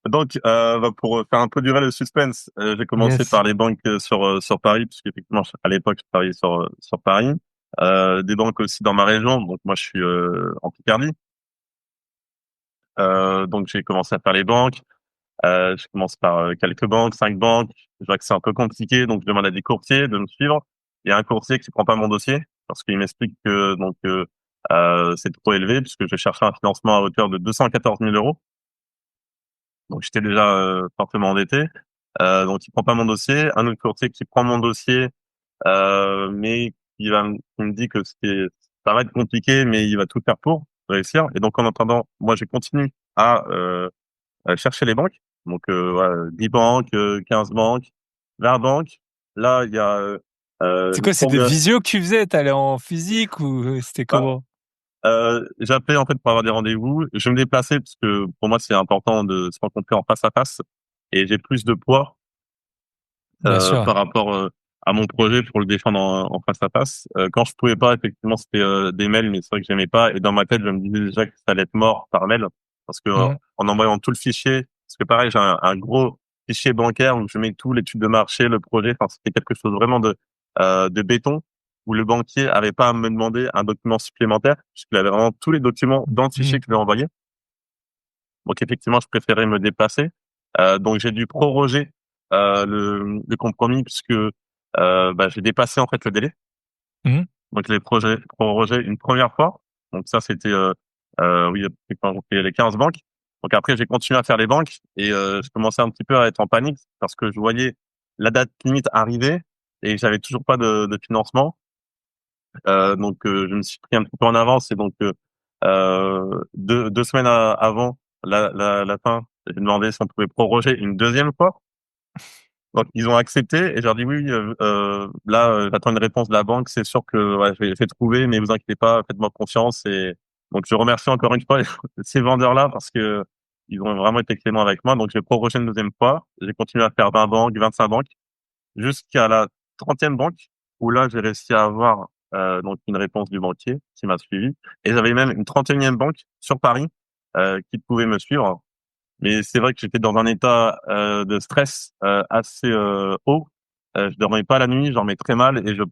Donc, bah, pour faire un peu durer le suspense, j'ai commencé Yes. par les banques sur Paris, puisque effectivement à l'époque je travaillais sur Paris, des banques aussi dans ma région. Donc moi je suis en Picardie, donc j'ai commencé à faire les banques. Je commence par quelques banques, 5 banques. Je vois que c'est un peu compliqué, donc je demande à des courtiers de me suivre. Il y a un courtier qui prend pas mon dossier parce qu'il m'explique que donc c'est trop élevé puisque je cherchais un financement à hauteur de 214 000 €. Donc j'étais déjà fortement endetté. Donc il prend pas mon dossier. Un autre courtier qui prend mon dossier, mais qui me dit que ça va être compliqué, mais il va tout faire pour réussir. Et donc en attendant, moi je continue à chercher les banques. Donc voilà, 10 banques, 15 banques, 20 banques. Là il y a C'est une quoi, c'est des formule. visios que tu faisais? T'allais en physique ou c'était comment? J'appelais en fait pour avoir des rendez-vous. Je me déplaçais parce que pour moi c'est important de se rencontrer en face à face et j'ai plus de poids Bien sûr. par rapport à mon projet pour le défendre en face à face. Quand je pouvais pas, effectivement, c'était des mails, mais c'est vrai que j'aimais pas. Et dans ma tête, je me disais déjà que ça allait être mort par mail, parce que Mmh. en envoyant tout le fichier, parce que pareil, j'ai un gros fichier bancaire où je mets tout, l'étude de marché, le projet. Enfin, c'était quelque chose vraiment de béton, où le banquier avait pas à me demander un document supplémentaire, puisqu'il avait vraiment tous les documents dans le Mmh. fichier que je lui ai envoyé. Donc effectivement, je préférais me déplacer. Donc j'ai dû proroger le compromis puisque bah, j'ai dépassé en fait le délai. Mmh. Donc je l'ai prorogé une première fois. Donc ça c'était oui quand j'ai fait les 15 banques. Donc après j'ai continué à faire les banques et je commençais un petit peu à être en panique parce que je voyais la date limite arriver et j'avais toujours pas de financement. Donc je me suis pris un petit peu en avance et donc 2 semaines avant la fin, j'ai demandé si on pouvait proroger une deuxième fois. Donc ils ont accepté et je leur dis oui, là j'attends une réponse de la banque, c'est sûr que ouais, je vais trouver, mais vous inquiétez pas, faites-moi confiance. Et donc je remercie encore une fois ces vendeurs-là parce que ils ont vraiment été cléments avec moi. Donc j'ai prorogé une deuxième fois, j'ai continué à faire 20 banques, 25 banques jusqu'à la 30e banque où là, j'ai réussi à avoir donc une réponse du banquier qui m'a suivi. Et j'avais même une 31e banque sur Paris qui pouvait me suivre. Mais c'est vrai que j'étais dans un état de stress assez haut. Je dormais pas la nuit, je dormais très mal et je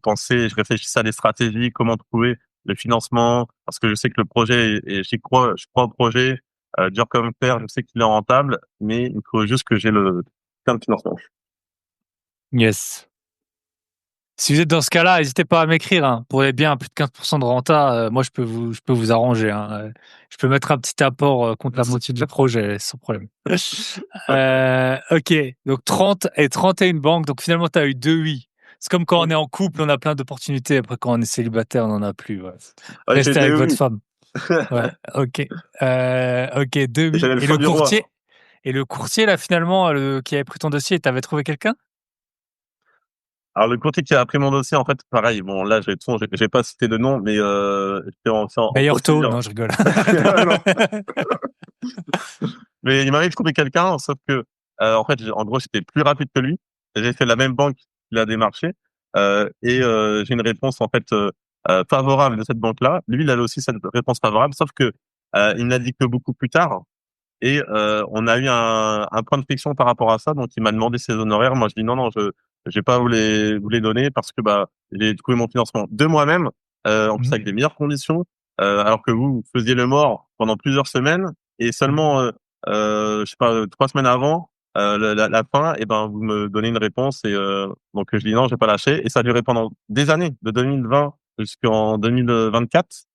réfléchissais à des stratégies, comment trouver le financement, parce que je sais que le projet, et je crois au projet, dur comme fer, je sais qu'il est rentable, mais il faut juste que j'ai le plein de financement. Yes. Si vous êtes dans ce cas-là, n'hésitez pas à m'écrire, hein. Pour les biens à plus de 15% de renta, moi je peux vous arranger, hein. Je peux mettre un petit apport contre la moitié du projet sans problème. OK, donc 30 et 31 banques, donc finalement tu as eu 2 oui. C'est comme quand on est en couple, on a plein d'opportunités, après quand on est célibataire, on en a plus, ouais. Ouais, j'ai Restez avec des votre oui. femme. Ouais, OK. OK, 2 oui J'avais le choix du roi. et le courtier là finalement, qui avait pris ton dossier, tu avais trouvé quelqu'un? Alors le courtier qui a pris mon dossier, en fait, pareil, bon là, j'ai pas cité de nom, mais j'étais en Bayerto? procédure. Non, je rigole. Non. Mais il m'avait trouvé quelqu'un, sauf que en fait, en gros, j'étais plus rapide que lui. J'ai fait la même banque qu'il a démarché et j'ai une réponse en fait favorable de cette banque-là. Lui, il avait aussi cette réponse favorable, sauf que il me l'a dit que beaucoup plus tard. Et on a eu un point de friction par rapport à ça. Donc, il m'a demandé ses honoraires. Moi, je dis non, non, je vais pas vous les donner parce que bah j'ai trouvé mon financement de moi-même, en plus Mhm. avec des meilleures conditions, alors que vous faisiez le mort pendant plusieurs semaines et seulement, je sais pas, 3 semaines avant la fin, et ben vous me donnez une réponse et donc je dis non, je vais pas lâcher et ça a duré pendant des années, de 2020 jusqu'en 2024.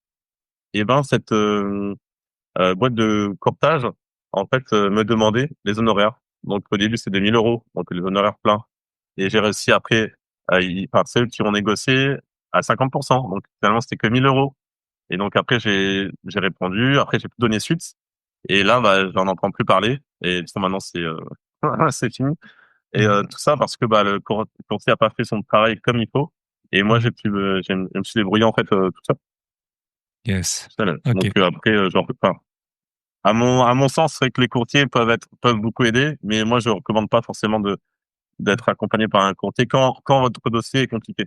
Et ben cette boîte de courtage, en fait, me demandait les honoraires. Donc au début, c'était 1 000 euros, donc les honoraires pleins. Et j'ai réussi après, enfin, c'est eux qui ont négocié à 50%. Donc finalement, c'était que 1 000 euros. Et donc après, j'ai répondu. Après, j'ai plus donné suite. Et là, bah, j'en entends plus parler. Et disons, maintenant, c'est c'est fini. Et Mhm. tout ça parce que bah courtier a pas fait son travail comme il faut. Et moi, Mhm. je me suis débrouillé en fait tout ça. Yes. Seul. Ok. Donc après, genre, enfin, à mon sens, c'est que les courtiers peuvent beaucoup aider, mais moi, je recommande pas forcément d'être accompagné par un courtier quand votre dossier est compliqué.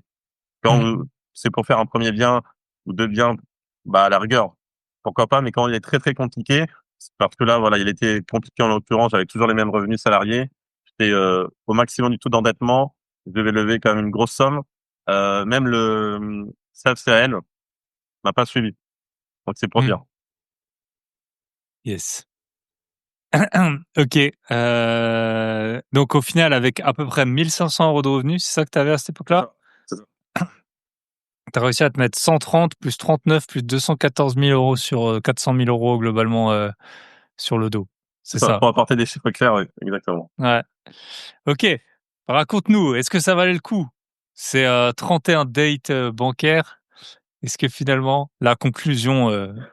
Quand Mhm. c'est pour faire un premier bien ou deux biens, bah, à la rigueur, pourquoi pas, mais quand il est très, très compliqué, c'est parce que là, voilà, il était compliqué en l'occurrence, j'avais toujours les mêmes revenus salariés, j'étais, au maximum du taux d'endettement, je devais lever quand même une grosse somme, même le CFCL m'a pas suivi. Donc c'est pour Mhm. dire. Yes. Ok. Donc au final, avec à peu près 1 500 € de revenus, c'est ça que tu avais à cette C'est époque-là? ça. C'est ça. Tu as réussi à te mettre 130 plus 39 plus 214 000 € sur 400 000 € globalement sur le dos. C'est C'est ça. ça? Pour apporter des chiffres clairs, oui, exactement. Ouais. Ok. Raconte-nous, est-ce que ça valait le coup? C'est 31 dates bancaires. Est-ce que finalement, la conclusion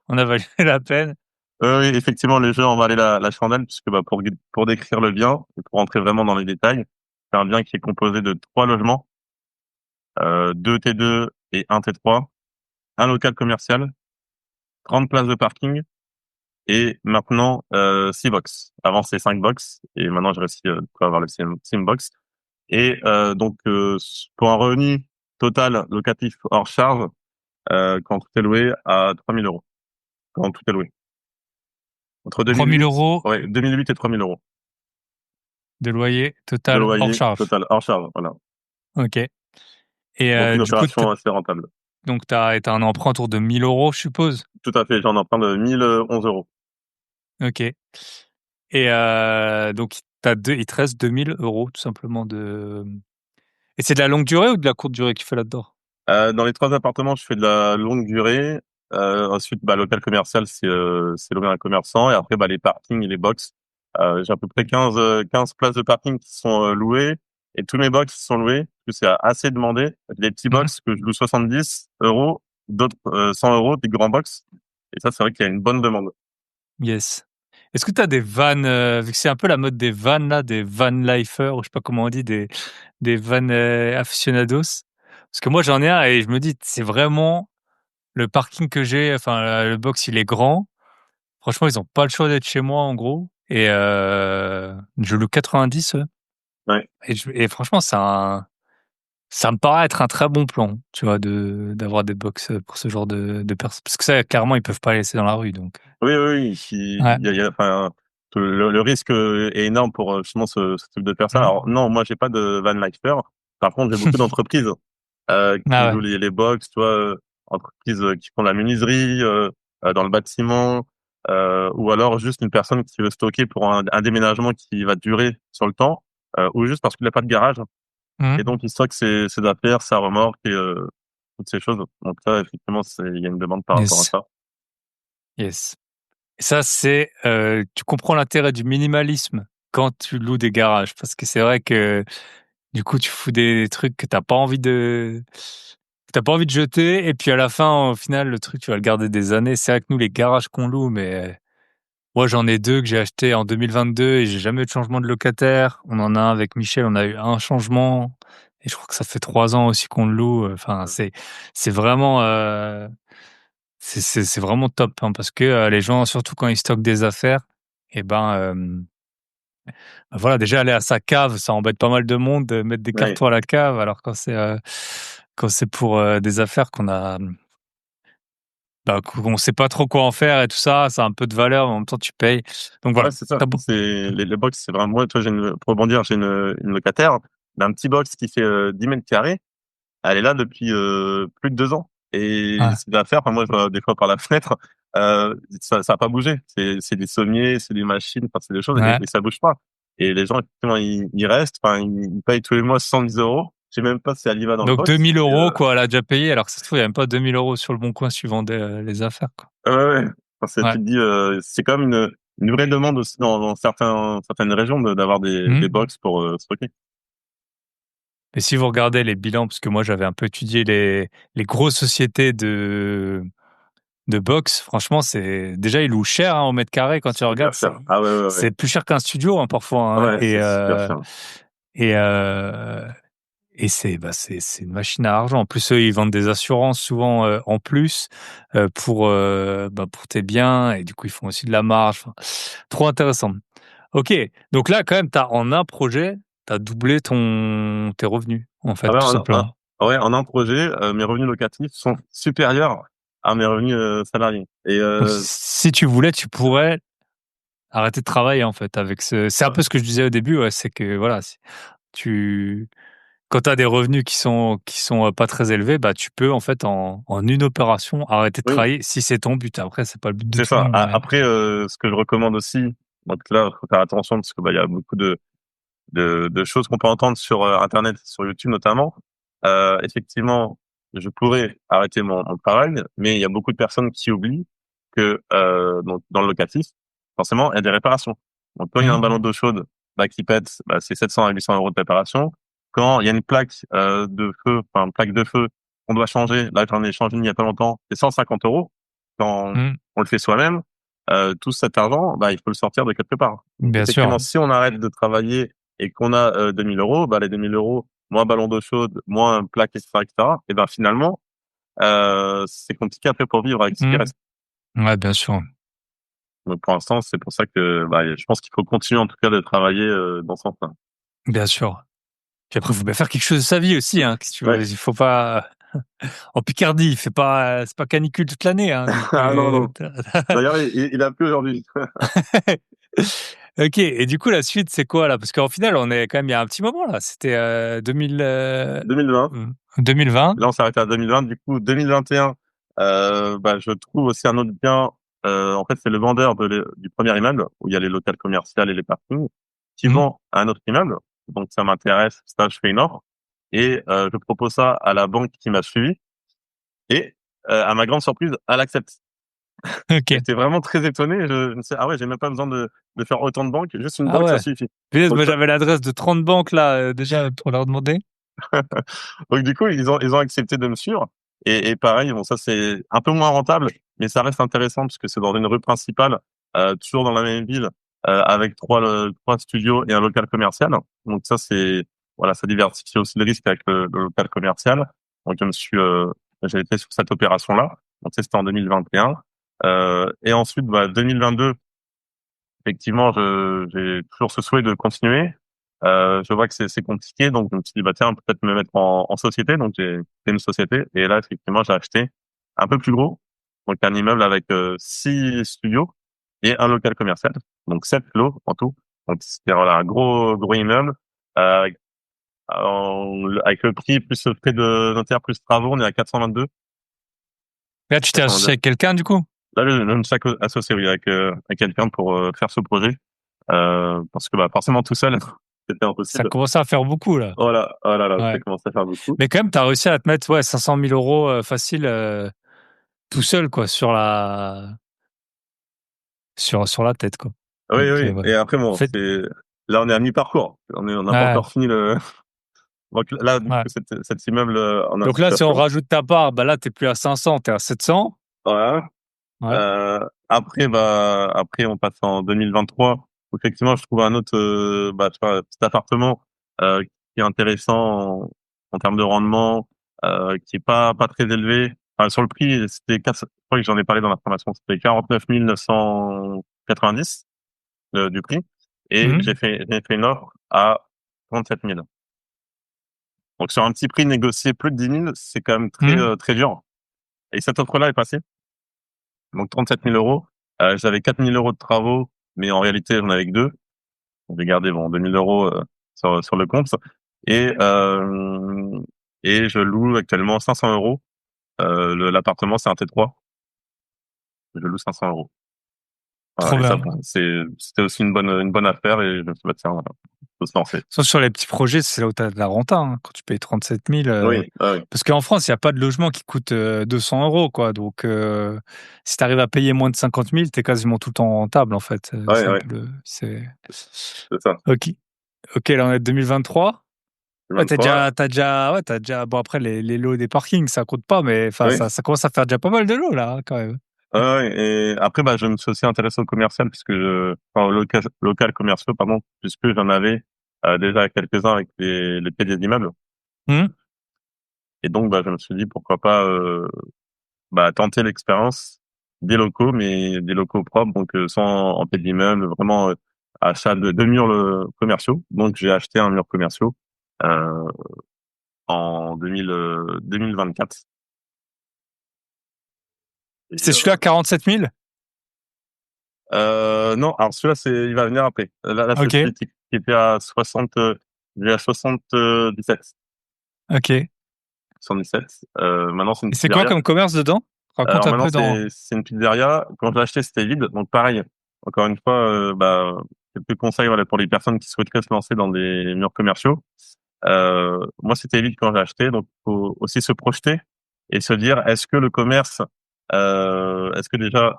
en a valu la peine? Oui, effectivement, les jeux en valaient la chandelle, puisque bah, pour décrire le bien, et pour rentrer vraiment dans les détails, c'est un bien qui est composé de 3 logements, 2 T2 et 1 T3, un local commercial, 30 places de parking et maintenant 6 box. Avant, c'est 5 box et maintenant, j'ai réussi de avoir le 6 box. Et donc, pour un revenu total locatif hors charge, quand tout est loué, à 3 000 euros. Quand tout est loué. Entre 3 000 2008, € ouais, 2008 et 3 000 euros de loyer de total hors loyer charge. total hors charge. Voilà. Ok. Et Donc une du coup, opération assez rentable. donc t'as un emprunt autour de 1 000 €, je suppose. Tout à fait, j'en emprunte de 1 011 euros. Ok. Et donc il te reste 2 000 € tout simplement de. Et c'est de la longue durée ou de la courte durée qu'il fait là-dedans? Dans les 3 appartements, je fais de la longue durée. Ensuite, bah, local commercial, c'est loué à un commerçant. Et après, bah, les parkings et les box. J'ai à peu près 15 places de parking qui sont louées. Et tous mes box sont loués, parce que c'est assez demandé. J'ai des petits Mhm. box que je loue 70 euros, d'autres 100 euros, des grands box. Et ça, c'est vrai qu'il y a une bonne demande. Yes. Est-ce que tu as des vannes, vu que c'est un peu la mode des vannes là, des van lifers ou je sais pas comment on dit, des van aficionados? Parce que moi j'en ai un et je me dis: «C'est vraiment le parking que j'ai», enfin, le box il est grand. Franchement, ils ont pas le choix d'être chez moi en gros et je loue 90, Ouais. et franchement ça me paraît être un très bon plan, tu vois, d'avoir des box, pour ce genre de personnes. Parce que ça, clairement, ils peuvent pas les laisser dans la rue donc Oui, oui, oui. ouais. Enfin, le risque est énorme pour justement ce type de personnes. Mmh. Alors non, moi j'ai pas de van lifer. Par contre, j'ai beaucoup d'entreprises qui Ah ouais. louent les box, tu vois, entreprises qui font la menuiserie, dans le bâtiment, ou alors juste une personne qui veut stocker pour un déménagement qui va durer sur le temps, ou juste parce qu'il n'a pas de garage. Mmh. Et donc il stocke ses affaires, sa remorque et toutes ces choses. Donc là, effectivement, il y a une demande par rapport à Yes, ça. yes. Et ça, c'est, tu comprends l'intérêt du minimalisme quand tu loues des garages. Parce que c'est vrai que, du coup, tu fous des trucs que t'as pas envie de jeter et puis à la fin, au final, le truc, tu vas le garder des années. C'est vrai que nous, les garages qu'on loue, mais moi, j'en ai 2 que j'ai achetés en 2022 et j'ai jamais eu de changement de locataire. On en a un avec Michel, on a eu un changement et je crois que ça fait 3 ans aussi qu'on le loue. Enfin, c'est vraiment, c'est vraiment top, hein, parce que, les gens, surtout quand ils stockent des affaires et ben, bah, voilà, déjà aller à sa cave, ça embête pas mal de monde de mettre des Ouais. cartons à la cave alors quand c'est pour, des affaires qu'on a, qu'on sait pas trop quoi en faire et tout ça, ça a un peu de valeur, mais en même temps tu payes. Donc Ouais, voilà. c'est ça. T'as beau- C'est les box, c'est vraiment moi. Toi, pour rebondir, j'ai une locataire d'un petit box qui fait 10 mètres carrés. Elle est là depuis plus de 2 ans. Et Ouais. c'est d'affaires. Enfin, moi, je vois des fois par la fenêtre, ça a pas bougé. C'est des sommiers, c'est des machines, enfin, c'est des choses Ouais. et ça bouge pas. Et les gens, effectivement, ils restent. Enfin, ils payent tous les mois 110 euros. Je sais même pas si elle y va dans le Donc box. 2000 Et, euros, quoi, elle a déjà payé, alors que ça se trouve, il n'y a même pas 2000 euros sur le bon coin si tu vendais les affaires, quoi. ouais, ouais. Enfin, Ouais. tu te dis, c'est quand même une vraie demande aussi dans certaines régions d'avoir des Mhm. box pour stocker. Et si vous regardez les bilans, parce que moi j'avais un peu étudié les grosses sociétés de box, franchement, c'est déjà ils louent cher hein, au mètre carré quand tu Super regardes, cher. Ah ouais, ouais, ouais. c'est plus cher qu'un studio hein, parfois hein, Ouais, c'est super cher. et euh, et c'est une machine à argent. En plus eux ils vendent des assurances souvent en plus pour tes biens et du coup ils font aussi de la marge. Enfin, trop intéressant. Ok, donc là quand même en un projet, t'as doublé tes revenus en Ah fait ouais, tout simplement. ouais, en un projet, mes revenus locatifs sont supérieurs à mes revenus salariés. Et Donc si tu voulais, tu pourrais arrêter de travailler en fait avec ce. C'est un peu ce que je disais au début, ouais, c'est que voilà, tu quand tu as des revenus qui sont pas très élevés, bah tu peux en fait en une opération arrêter de oui, travailler si c'est ton but. Après, c'est pas le but de c'est tout le ça. monde, mais Après, ce que je recommande aussi, donc là, faut faire attention parce que bah il y a beaucoup de choses qu'on peut entendre sur Internet, sur YouTube notamment. Effectivement, je pourrais arrêter mon travail, mais il y a beaucoup de personnes qui oublient que donc dans le locatif, forcément, il y a des réparations. Donc quand il y a un Mmh. ballon d'eau chaude qui pète, c'est 700 à 800 euros de réparation. Quand il y a une plaque de feu, enfin une plaque de feu qu'on doit changer, là j'en ai changé une il y a pas longtemps, c'est 150 euros. Quand Mmh. on le fait soi-même, tout cet argent, il faut le sortir de quelque part. Donc Bien sûr. effectivement, si on arrête de travailler et qu'on a 2000 euros, les 2000 euros, moins ballon d'eau chaude, moins plaque, etc., etc., et ben finalement, c'est compliqué après pour vivre avec ce qui Mmh. reste. Ouais, bien sûr. Donc pour l'instant, c'est pour ça que je pense qu'il faut continuer en tout cas de travailler dans ce sens-là. Bien sûr. Puis après, il faut bien faire quelque chose de sa vie aussi, hein, si tu veux. Ouais. Il faut pas en Picardie, c'est pas canicule toute l'année, hein, donc Ah non, non. D'ailleurs, il a plu aujourd'hui. OK et du coup, la suite, c'est quoi, là? Parce qu'en final, on est quand même il y a un petit moment, là. C'était, 2020. 2020. Là, on s'est arrêté à 2020. Du coup, 2021, je trouve aussi un autre bien. En fait, c'est le vendeur du premier immeuble où il y a les locales commerciales et les parkings qui Mmh. vend à un autre immeuble. Donc, ça m'intéresse. Ça, je fais une offre et je propose ça à la banque qui m'a suivi et à ma grande surprise, elle accepte. OK. J'étais vraiment très étonné. Je me suis dit, ah ouais, j'ai même pas besoin de faire autant de banques. Juste une Ah banque, ça ouais. suffit. Punaise, Donc, moi, j'avais l'adresse de 30 banques, là, déjà pour leur demander. donc du coup, ils ont accepté de me suivre. Et pareil, bon, ça c'est un peu moins rentable, mais ça reste intéressant parce que c'est dans une rue principale, toujours dans la même ville, avec trois studios et un local commercial. Donc ça c'est voilà, ça diversifie aussi le risque avec le local commercial. Donc j'ai été sur cette opération-là. Donc ça, c'était en 2021. Et ensuite, 2022. Effectivement, j'ai toujours ce souhait de continuer. Je vois que c'est compliqué, donc je me suis dit, tiens, peut-être me mettre en société. Donc, j'ai fait une société. Et là, effectivement, j'ai acheté un peu plus gros. Donc, un immeuble avec 6 studios et un local commercial. Donc, 7 lots en tout. Donc, c'est voilà, un gros immeuble. Avec, avec le prix plus le frais de notaire plus travaux, on est à 422. Là, tu t'es associé 422. avec quelqu'un, du coup? Là, je me suis associé oui, avec quelqu'un pour faire ce projet. Parce que forcément tout seul, c'était Ça impossible. commençait à faire beaucoup, là. Voilà, oh là là, ça Ouais. commence à faire beaucoup. Mais quand même, tu as réussi à te mettre, ouais, 500 000 euros facile, tout seul, quoi, sur la tête, quoi. Oui, Donc, oui. ouais. Et après, En bon, fait, là, on est à mi-parcours. On n'a pas ouais, encore fini le. Donc là, du coup, ouais. cet immeuble en Donc là, si on incubation. rajoute ta part, bah là, t'es plus à 500, t'es à 700. Voilà. Ouais. Après, après, on passe en 2023. Où effectivement, je trouve un autre, tu vois, petit appartement qui est intéressant en termes de rendement, qui est pas très élevé. Enfin, sur le prix, je crois que j'en ai parlé dans la formation, c'était 49 990 du prix, et Mhm. j'ai fait une offre à 37 000. Donc sur un petit prix négocié plus de 10 000, c'est quand même très Mhm. très dur. Et cette offre-là est passée. Donc 37 000 euros. J'avais 4 000 euros de travaux, mais en réalité, j'en avais que deux. J'ai gardé 2 000 euros sur le compte. Et, euh, et je loue actuellement 500 euros. L'appartement, c'est un T3. Je loue 500 euros. Trop Voilà, et ça, bien. c'était aussi une bonne affaire et je me suis dit, bah, tiens, voilà, faut se lancer. Sauf sur les petits projets, c'est là où tu as de la renta, hein, quand tu payes 37 000. Oui, oui, Parce qu'en France, il n'y a pas de logement qui coûte 200 euros, quoi. Donc, si tu arrives à payer moins de 50 000, tu es quasiment tout le temps rentable, en fait. oui, C'est un oui, peu le. C'est... c'est ça. Ok. Ok, là, on est 2023. Ouais, 23, t'as déjà, bon, après, les lots des parkings, ça compte pas, mais enfin, oui. ça commence à faire déjà pas mal de lots, là, hein, quand même. Et après, bah, je me suis aussi intéressé au commercial puisque enfin, au local commerciaux, pardon, puisque j'en avais déjà quelques-uns avec les pieds des immeubles. Hmm. Et donc, bah, je me suis dit pourquoi pas bah, tenter l'expérience des locaux, mais des locaux propres, donc sans en pied d'immeuble, vraiment achat de deux murs commerciaux. Donc, j'ai acheté un mur commercial euh, en 2024. Et, C'était celui-là, 47 000? non, alors celui-là, il va venir après. Là, c'est Ok, celui qui était à 60, il est à 77, ok. Et 77. Maintenant, c'est une c'est quoi pizzeria. comme commerce dedans? Raconte Alors un maintenant, peu dans. c'est une pizzeria. Quand je l'ai acheté, c'était vide. Donc pareil, encore une fois, bah, quelques conseils, voilà, pour les personnes qui souhaiteraient se lancer dans des murs commerciaux. Moi, c'était vide quand j'ai acheté. Donc, faut aussi se projeter et se dire, est-ce que le commerce, est-ce que déjà,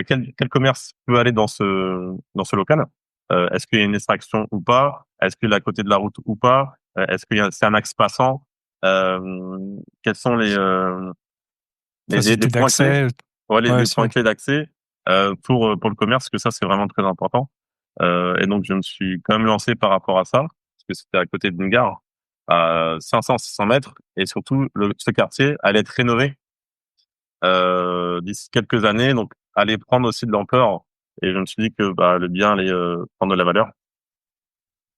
quel commerce peut aller dans ce local? Est-ce qu'il y a une extraction ou pas? Est-ce qu'il est à côté de la route ou pas? Est-ce c'est un axe passant? Quels sont les Facilité points clés? d'accès. Ouais, Ouais, les c'est points vrai. clés d'accès pour le commerce, parce que ça, c'est vraiment très important. Et donc, je me suis quand même lancé par rapport à ça, parce que c'était à côté d'une gare, à 500-600 mètres, et surtout, ce quartier allait être rénové d'ici quelques années, donc allait prendre aussi de l'ampleur. Et je me suis dit que bah, le bien allait prendre de la valeur.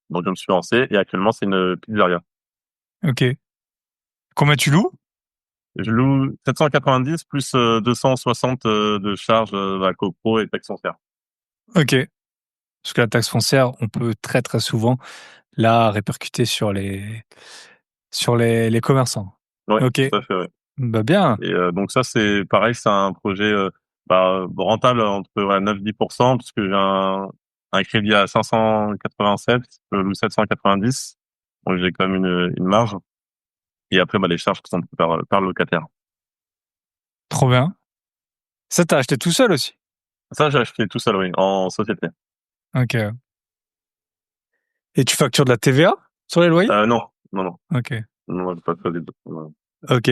Donc, je me suis lancé, et actuellement, c'est une pizzeria. Ok. Combien tu loues? Je loue 790 plus 260 de charges à copro et taxes foncières. Ok. Parce que la taxe foncière, on peut très très souvent la répercuter sur les commerçants. Ouais, Ok. tout à fait, ouais. Bah bien. Et donc ça, c'est pareil, c'est un projet bah, rentable entre ouais, 9-10%, puisque j'ai un crédit à 587, ou 790. Donc j'ai quand même une marge. Et après, bah, les charges qui sont prises par le locataire. Trop bien. Ça, t'as acheté tout seul aussi. Ça, j'ai acheté tout seul, oui, en société. Ok. Et tu factures de la TVA sur les loyers? Non, non, non. Ok. Non, j'ai pas fait les deux. Non. Ok.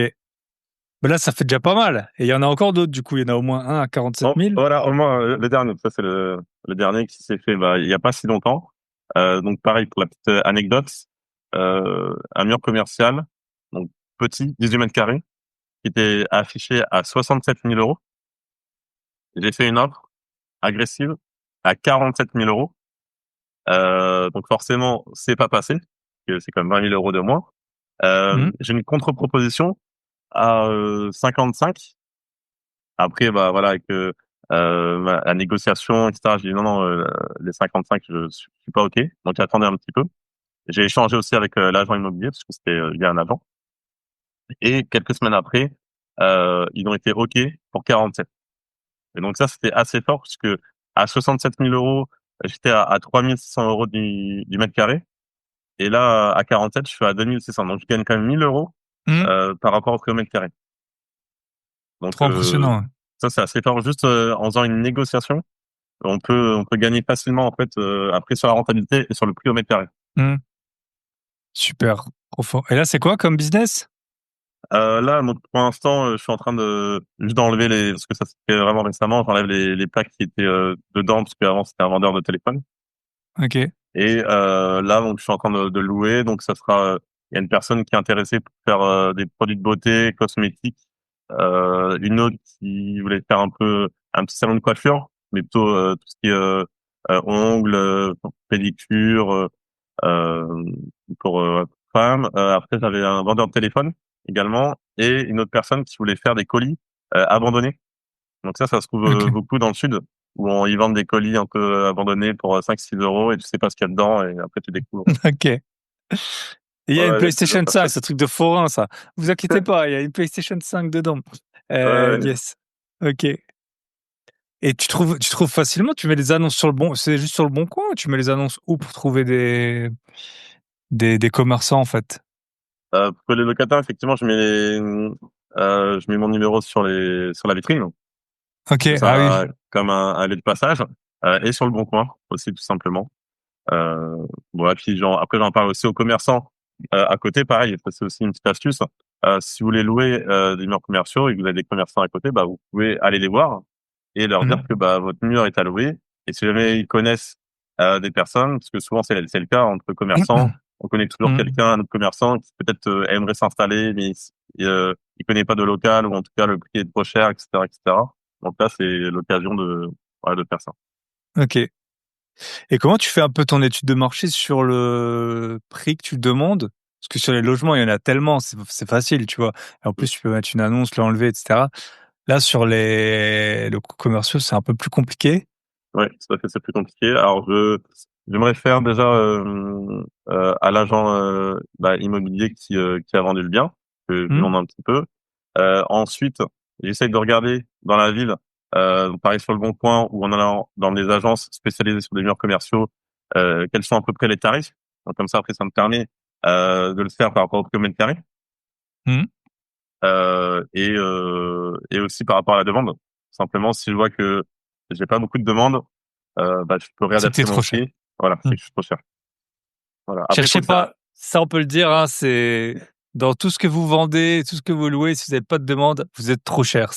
Mais là, ça fait déjà pas mal. Et il y en a encore d'autres, du coup. Il y en a au moins un à 47 Bon, 000. voilà, au moins, le dernier. Ça, c'est le dernier qui s'est fait bah, il y a pas si longtemps. Donc pareil, pour la petite anecdote, un mur commercial, donc petit, 18 mètres carrés, qui était affiché à 67 000 euros. J'ai fait une offre agressive à 47 000 euros. Donc forcément, c'est pas passé, parce que c'est quand même 20 000 euros de moins. Hmm. J'ai une contre-proposition à 55. Après, bah voilà, avec la négociation, etc. J'ai dit non, non, les 55, je suis pas OK. Donc j'attendais un petit peu. J'ai échangé aussi avec l'agent immobilier, parce que c'était via un agent. Et quelques semaines après, ils ont été OK pour 47. Et donc ça, c'était assez fort parce que à 67 000 euros, j'étais à 3 600 euros du mètre carré. Et là, à 47, je suis à 2 600. Donc je gagne quand même 1 000 euros Hmm. par rapport au mètre carré. Donc Trop impressionnant. ça, c'est assez fort. Juste en faisant une négociation, on peut gagner facilement en fait après sur la rentabilité et sur le prix au mètre carré. Hmm. Super. Trop fort. Et là, c'est quoi comme business? Là, donc, pour l'instant, je suis en train de juste d'enlever parce que ça se fait vraiment récemment, j'enlève les plaques qui étaient dedans parce qu'avant c'était un vendeur de téléphone. Ok. Et là, donc, je suis en train de louer. Donc, ça sera, il y a une personne qui est intéressée pour faire des produits de beauté, cosmétiques. Une autre qui voulait faire un petit salon de coiffure, mais plutôt tout ce qui est ongles, pédicure, euh, pour femmes. Après, j'avais un vendeur de téléphone également et une autre personne qui voulait faire des colis abandonnés. Donc ça se trouve Ok. beaucoup dans le sud, où ils vendent des colis un peu abandonnés pour 5-6 € et tu sais pas ce qu'il y a dedans et après tu découvres. Ok. Il y a une Ouais, tu dois PlayStation faire 5, ça. ce truc de forain, ça. Vous inquiétez pas, il y a une PlayStation 5 dedans. Ouais, ouais. Yes. Ok. Et tu trouves facilement, tu mets les annonces sur le bon, c'est juste sur le bon coin, ou tu mets les annonces où pour trouver des commerçants, en fait? Pour les locataires, effectivement, je mets mon numéro sur la vitrine. Ok, C'est ah oui. comme un lieu de passage, et sur le bon coin aussi, tout simplement. Euh, voilà, puis après, j'en parle aussi aux commerçants. À côté, pareil, ça, c'est aussi une petite astuce. Si vous voulez louer des murs commerciaux et que vous avez des commerçants à côté, bah, vous pouvez aller les voir et leur dire Mhm. que bah, votre mur est à louer. Et si jamais ils connaissent des personnes, parce que souvent c'est le cas entre commerçants, on connaît toujours Mhm. quelqu'un, un autre commerçant qui peut-être aimerait s'installer, mais il connaît pas de local ou en tout cas le prix est trop cher, etc., etc. Donc là, c'est l'occasion de faire ça. Ok. Et comment tu fais un peu ton étude de marché sur le prix que tu demandes? Parce que sur les logements, il y en a tellement, c'est facile, tu vois. Et en plus, tu peux mettre une annonce, l'enlever, etc. Là, sur les locaux commerciaux, c'est un peu plus compliqué. Ouais, tout à fait, c'est plus compliqué. Alors, j'aimerais faire déjà à l'agent immobilier qui a vendu le bien, que je Hmm. demande un petit peu. Ensuite, j'essaye de regarder dans la ville, pareil sur le Bon Coin ou en allant dans des agences spécialisées sur des murs commerciaux, quels sont à peu près les tarifs. Donc, comme ça, après, ça me permet de le faire par rapport au prix au mètre carré Hmm. et aussi par rapport à la demande. Simplement, si je vois que j'ai pas beaucoup de demandes, bah, je peux C'est que t'es réadapter mon trop cher. prix. Voilà, Hmm. c'est que je suis trop cher. Voilà. Après, il faut Cherchez que ça. pas, ça on peut le dire, hein, c'est dans tout ce que vous vendez, tout ce que vous louez, si vous n'avez pas de demande, vous êtes trop cher.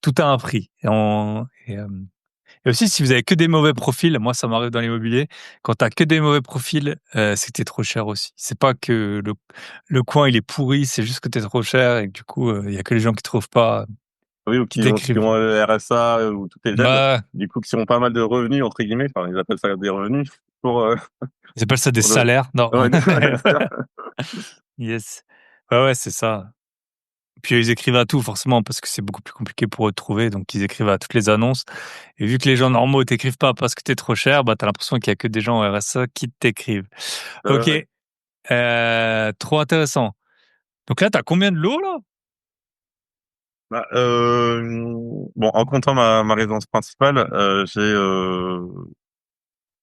Tout a un prix. Et aussi, si vous avez que des mauvais profils, moi ça m'arrive dans l'immobilier, quand t'as que des mauvais profils, c'est que t'es trop cher aussi. C'est pas que le coin il est pourri, c'est juste que t'es trop cher et que du coup, il y a que les gens qui trouvent pas, Oui, ou qui qui t'écrivent. ont le RSA ou toutes les aides. Ouais, Du coup, qui ont pas mal de revenus, entre guillemets. Enfin, ils appellent ça des revenus pour, ils appellent ça des pour le. salaires. Non. Ouais, ouais, c'est ça. Yes. Ouais, ouais, c'est ça. Puis ils écrivent à tout forcément parce que c'est beaucoup plus compliqué pour eux de trouver, donc ils écrivent à toutes les annonces. Et vu que les gens normaux t'écrivent pas parce que t'es trop cher, bah t'as l'impression qu'il y a que des gens au RSA qui t'écrivent. Ok, Ouais. trop intéressant. Donc là, t'as combien de lots là? Bah, bon, en comptant ma résidence principale, j'ai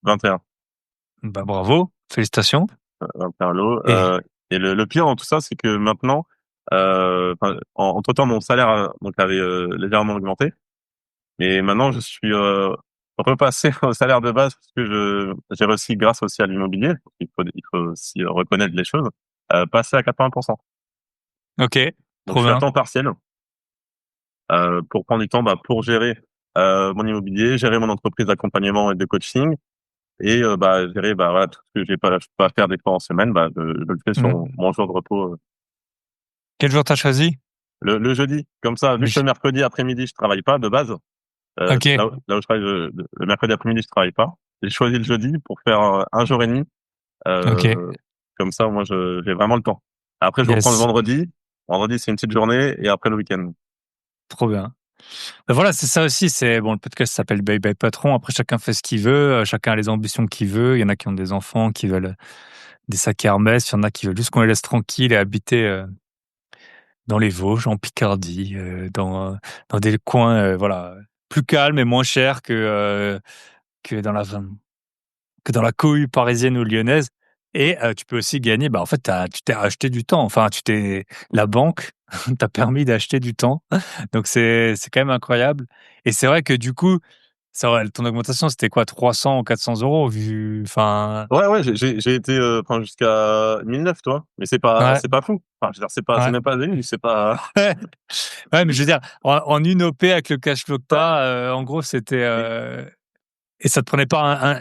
21. Bah bravo, félicitations. 21 lots. Et Et le pire dans tout ça, c'est que maintenant, entre-temps, mon salaire donc avait légèrement augmenté. Et maintenant, je suis repassé au salaire de base parce que j'ai réussi grâce aussi à l'immobilier. Il faut aussi reconnaître les choses. Passer à 80%. ok, Donc, je trop suis à bien. temps partiel pour prendre du temps pour gérer mon immobilier, gérer mon entreprise d'accompagnement et de coaching et gérer voilà tout ce que je peux pas faire des fois en semaine. Je le fais sur Hmm. mon jour de repos Quel jour t'as choisi? le jeudi. Comme ça, vu Le que le j- mercredi après-midi je travaille pas de base. Ok, Là où je travaille le mercredi après-midi, je travaille pas. J'ai choisi le jeudi pour faire un jour et demi. ok, Euh, Comme ça, moi, j'ai vraiment le temps. Après, je reprends le yes, vendredi. Vendredi, c'est une petite journée et après le week-end. trop bien. Bah voilà, c'est ça aussi. C'est bon, le podcast s'appelle Bye Bye Patron. Après, chacun fait ce qu'il veut, chacun a les ambitions qu'il veut. Il y en a qui ont des enfants, qui veulent des sacs Hermès. Il y en a qui veulent juste qu'on les laisse tranquilles et habiter dans les Vosges, en Picardie, dans des coins, voilà, plus calmes et moins chers que dans la cohue parisienne ou lyonnaise. Et tu peux aussi gagner. Bah en fait, tu t'es acheté du temps. Enfin, la banque t'a permis d'acheter du temps. Donc c'est quand même incroyable. Et c'est vrai que du coup, ton augmentation, c'était quoi, 300 ou 400 euros vu. Enfin, Ouais, ouais, j'ai été enfin, jusqu'à 1009, toi. Mais ouais, c'est pas fou. Enfin, je veux dire, c'est ouais. même pas venu, c'est pas. Ouais, mais je veux dire, en une OP avec le cash flow que t'as, en gros, c'était. Mais Et ça te prenait pas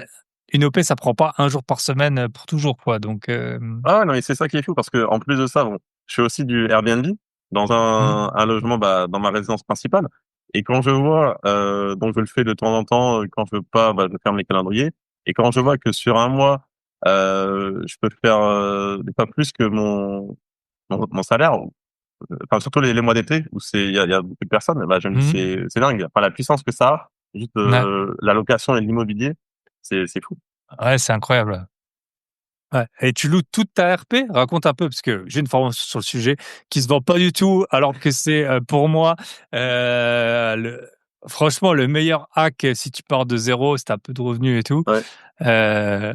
une OP, ça prend pas un jour par semaine pour toujours, quoi. Donc, ah non, mais c'est ça qui est fou parce que en plus de ça, bon, je fais aussi du Airbnb dans hmm, un logement dans ma résidence principale. Et quand je vois, donc je le fais de temps en temps, quand je veux pas, je ferme les calendriers. Et quand je vois que sur un mois, je peux faire des fois plus que mon salaire, enfin surtout les mois d'été où il y a beaucoup de personnes, bah je me dis Mmh. c'est dingue. Enfin la puissance que ça a, juste Ouais, la location et l'immobilier, c'est fou. ouais, c'est incroyable. Ouais et tu loues toute ta RP? Raconte un peu, parce que j'ai une formation sur le sujet qui se vend pas du tout, alors que c'est, pour moi, le franchement le meilleur hack, si tu pars de zéro, si tu as peu de revenus et tout. Ouais. Heu,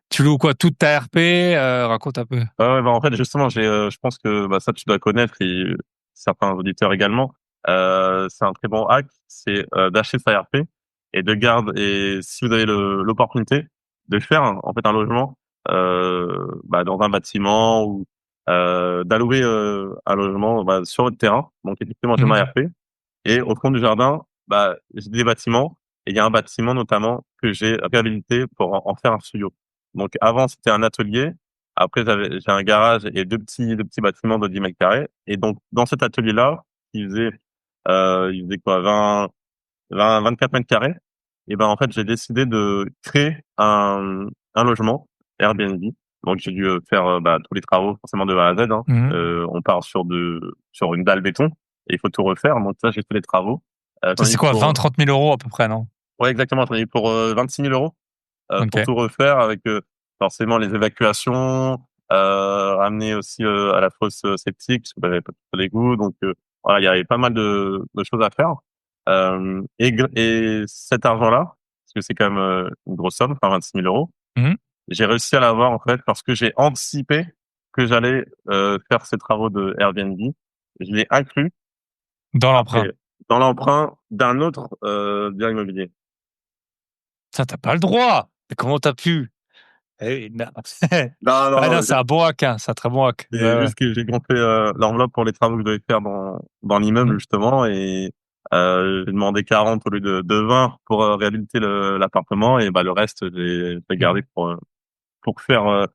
Tu loues quoi? Toute ta RP? Raconte un peu. Ouais, ouais, bah en fait justement je pense que bah ça tu dois connaître et certains auditeurs également. C'est un très bon hack, c'est d'acheter sa RP et de garder et si vous avez l'opportunité de faire en fait un logement bah, dans un bâtiment ou d'allouer un logement bah, sur votre terrain. Donc effectivement j'ai ma Mmh. RP et au fond du jardin bah j'ai des bâtiments et il y a un bâtiment notamment que j'ai réhabilité pour en faire un studio. Donc avant c'était un atelier. Après, j'ai un garage et deux petits bâtiments de 10 mètres carrés. Et donc, dans cet atelier-là, il faisait quoi, 24 mètres carrés. Et ben, en fait, j'ai décidé de créer un logement Airbnb. Donc, j'ai dû faire, bah, tous les travaux, forcément, de A à Z, hein. Mmh. On part sur une dalle béton et il faut tout refaire. Donc, ça, j'ai fait les travaux. Ça, J'en ai c'est eu quoi? pour, 20-30 000 € à peu près, non? ouais, exactement, j'en ai eu pour 26 000 euros pour OK. tout refaire avec forcément les évacuations, ramener aussi à la fosse septique parce que j'avais pas tout l'égout. Donc voilà, il y avait pas mal de choses à faire. Et cet argent-là, parce que c'est quand même une grosse somme, enfin 26 000 euros, Mmh. j'ai réussi à l'avoir en fait parce que j'ai anticipé que j'allais faire ces travaux de Airbnb. Je l'ai inclus Dans l'emprunt. après dans l'emprunt d'un autre bien immobilier. Ça, tu pas le droit! Mais comment tu as pu? Eh non. Non, non, Ah non, non, c'est un bon hack, hein, c'est un très bon hack. Ouais, c'est ouais. juste que j'ai gonflé l'enveloppe pour les travaux que je devais faire dans l'immeuble Mmh. justement et j'ai demandé 40 au lieu de 20 pour réhabiliter l'appartement et bah le reste j'ai Mmh. gardé pour faire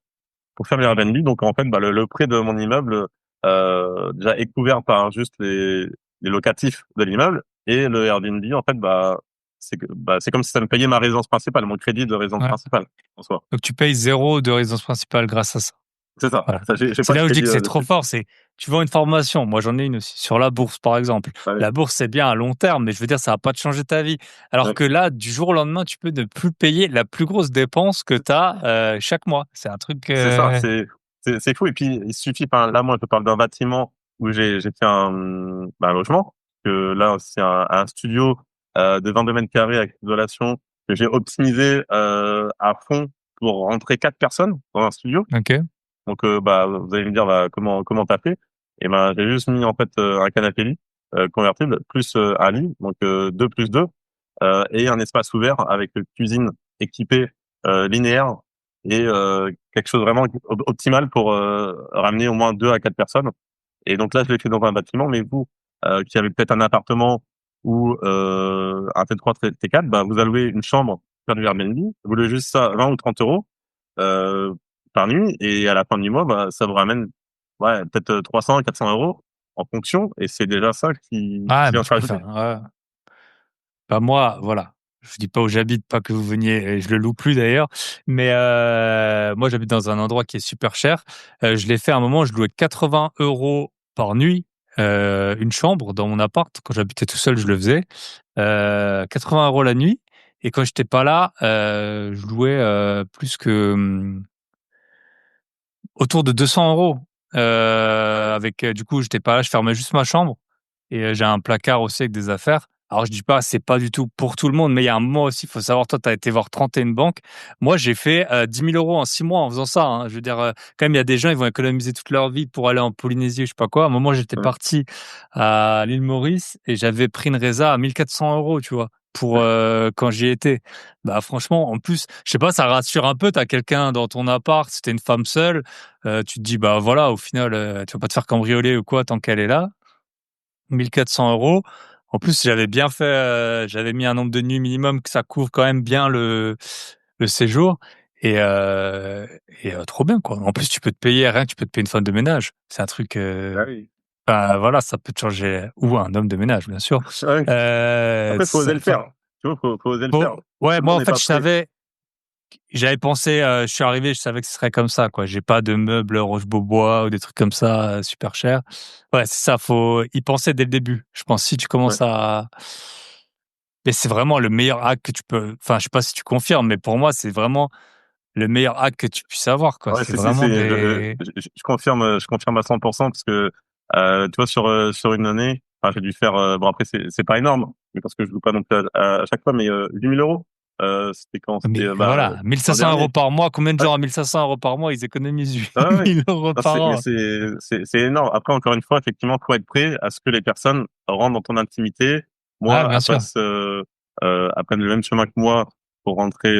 les Airbnb. Donc en fait bah le prix de mon immeuble déjà est couvert par juste les locatifs de l'immeuble et le Airbnb en fait c'est comme si ça me payait ma résidence principale, mon crédit de résidence Ouais. principale en soi. Donc tu payes 0 de résidence principale grâce à ça. C'est ça. Voilà. Ça j'ai C'est pas de là où je dis crédit que c'est trop dessus. fort, c'est tu vends une formation, moi j'en ai une aussi, sur la bourse par exemple. Ouais, La bourse, c'est bien à long terme, mais je veux dire, ça va pas te changer ta vie. Alors ouais. que là, du jour au lendemain, tu peux ne plus payer la plus grosse dépense que tu as, chaque mois. C'est un truc, C'est ça, c'est fou. Et puis il suffit. Enfin, là, moi, je parle d'un bâtiment où j'ai fait un logement. Que là, c'est un studio de 22 mètres carrés avec isolation que j'ai optimisé à fond pour rentrer 4 personnes dans un studio. OK. Donc, bah, vous allez me dire, bah, comment t'as fait? Et ben, j'ai juste mis en fait un canapé lit convertible plus un lit, donc 2 plus 2 et un espace ouvert avec cuisine équipée linéaire et quelque chose vraiment optimal pour ramener au moins 2 à 4 personnes. Et donc là, je l'ai fait dans un bâtiment, mais vous qui avez peut-être un appartement ou un T3, T4, bah, vous allouez une chambre faire du Airbnb, vous louez juste ça 20 ou 30 euros euh, par nuit, et à la fin du mois, bah, ça vous ramène ouais, peut-être 300, 400 euros en fonction, et c'est déjà ça qui Ah, vient mais se tu peux rajouter. faire bah, moi, voilà, je dis pas où j'habite, pas que vous veniez et je le loue plus d'ailleurs, mais moi, j'habite dans un endroit qui est super cher. Je l'ai fait à un moment, je louais 80 € par nuit, une chambre dans mon appart. Quand j'habitais tout seul, je le faisais, 80 € la nuit et quand j'étais pas là, je louais, plus que, autour de 200 €, avec, du coup, j'étais pas là, je fermais juste ma chambre et j'ai un placard aussi avec des affaires. Alors je dis pas, c'est pas du tout pour tout le monde, mais il y a un moment aussi, il faut savoir, toi, tu as été voir 31 banques. Moi, j'ai fait 10 000 € en 6 mois en faisant ça, hein. Je veux dire, quand même, il y a des gens, ils vont économiser toute leur vie pour aller en Polynésie, je sais pas quoi. À un moment, j'étais Ouais. parti à l'île Maurice et j'avais pris une résa à 1 400 €, tu vois, pour quand j'y étais. Bah franchement, en plus, je sais pas, ça rassure un peu. T'as quelqu'un dans ton appart, si t'es une femme seule, tu te dis bah voilà, au final, tu vas pas te faire cambrioler ou quoi tant qu'elle est là. 1 400 €. En plus, j'avais bien fait, j'avais mis un nombre de nuits minimum que ça couvre quand même bien le séjour et trop bien, quoi. En plus, tu peux te payer rien que tu peux te payer une femme de ménage. C'est un truc, Ah oui. bah, voilà, ça peut te changer ou un homme de ménage, bien sûr. Ouais. Après, faut oser Ça le enfin, faire. Tu vois, faut oser le bon, faire. ouais, Tout le moi, monde en n'est fait, pas je prêt. savais j'avais pensé, je suis arrivé, je savais que ce serait comme ça, quoi. J'ai pas de meubles Roche-Beaubois ou des trucs comme ça, super chers. Ouais, c'est ça, faut y penser dès le début. Je pense si tu Ouais. commences à mais c'est vraiment le meilleur hack que tu peux enfin, je sais pas si tu confirmes, mais pour moi, c'est vraiment le meilleur hack que tu puisses avoir, quoi. Ouais, C'est si, vraiment je, des je confirme à 100% parce que, tu vois, sur une année, enfin, j'ai dû faire, bon, après, c'est pas énorme, mais parce que je loue pas non plus à chaque fois, mais 8 000 euros, c'était quand? mais C'était, voilà, mille l'an cinq cents euros dernier. par mois, combien de Ouais, gens à 1 500 € par mois, ils économisent huit ouais, ouais. mille euros Non, par mais an? c'est énorme. Après, encore une fois, effectivement, faut être prêt à ce que les personnes rentrent dans ton intimité. Ah, Moi, bien sûr. apprennent le même chemin que moi pour rentrer,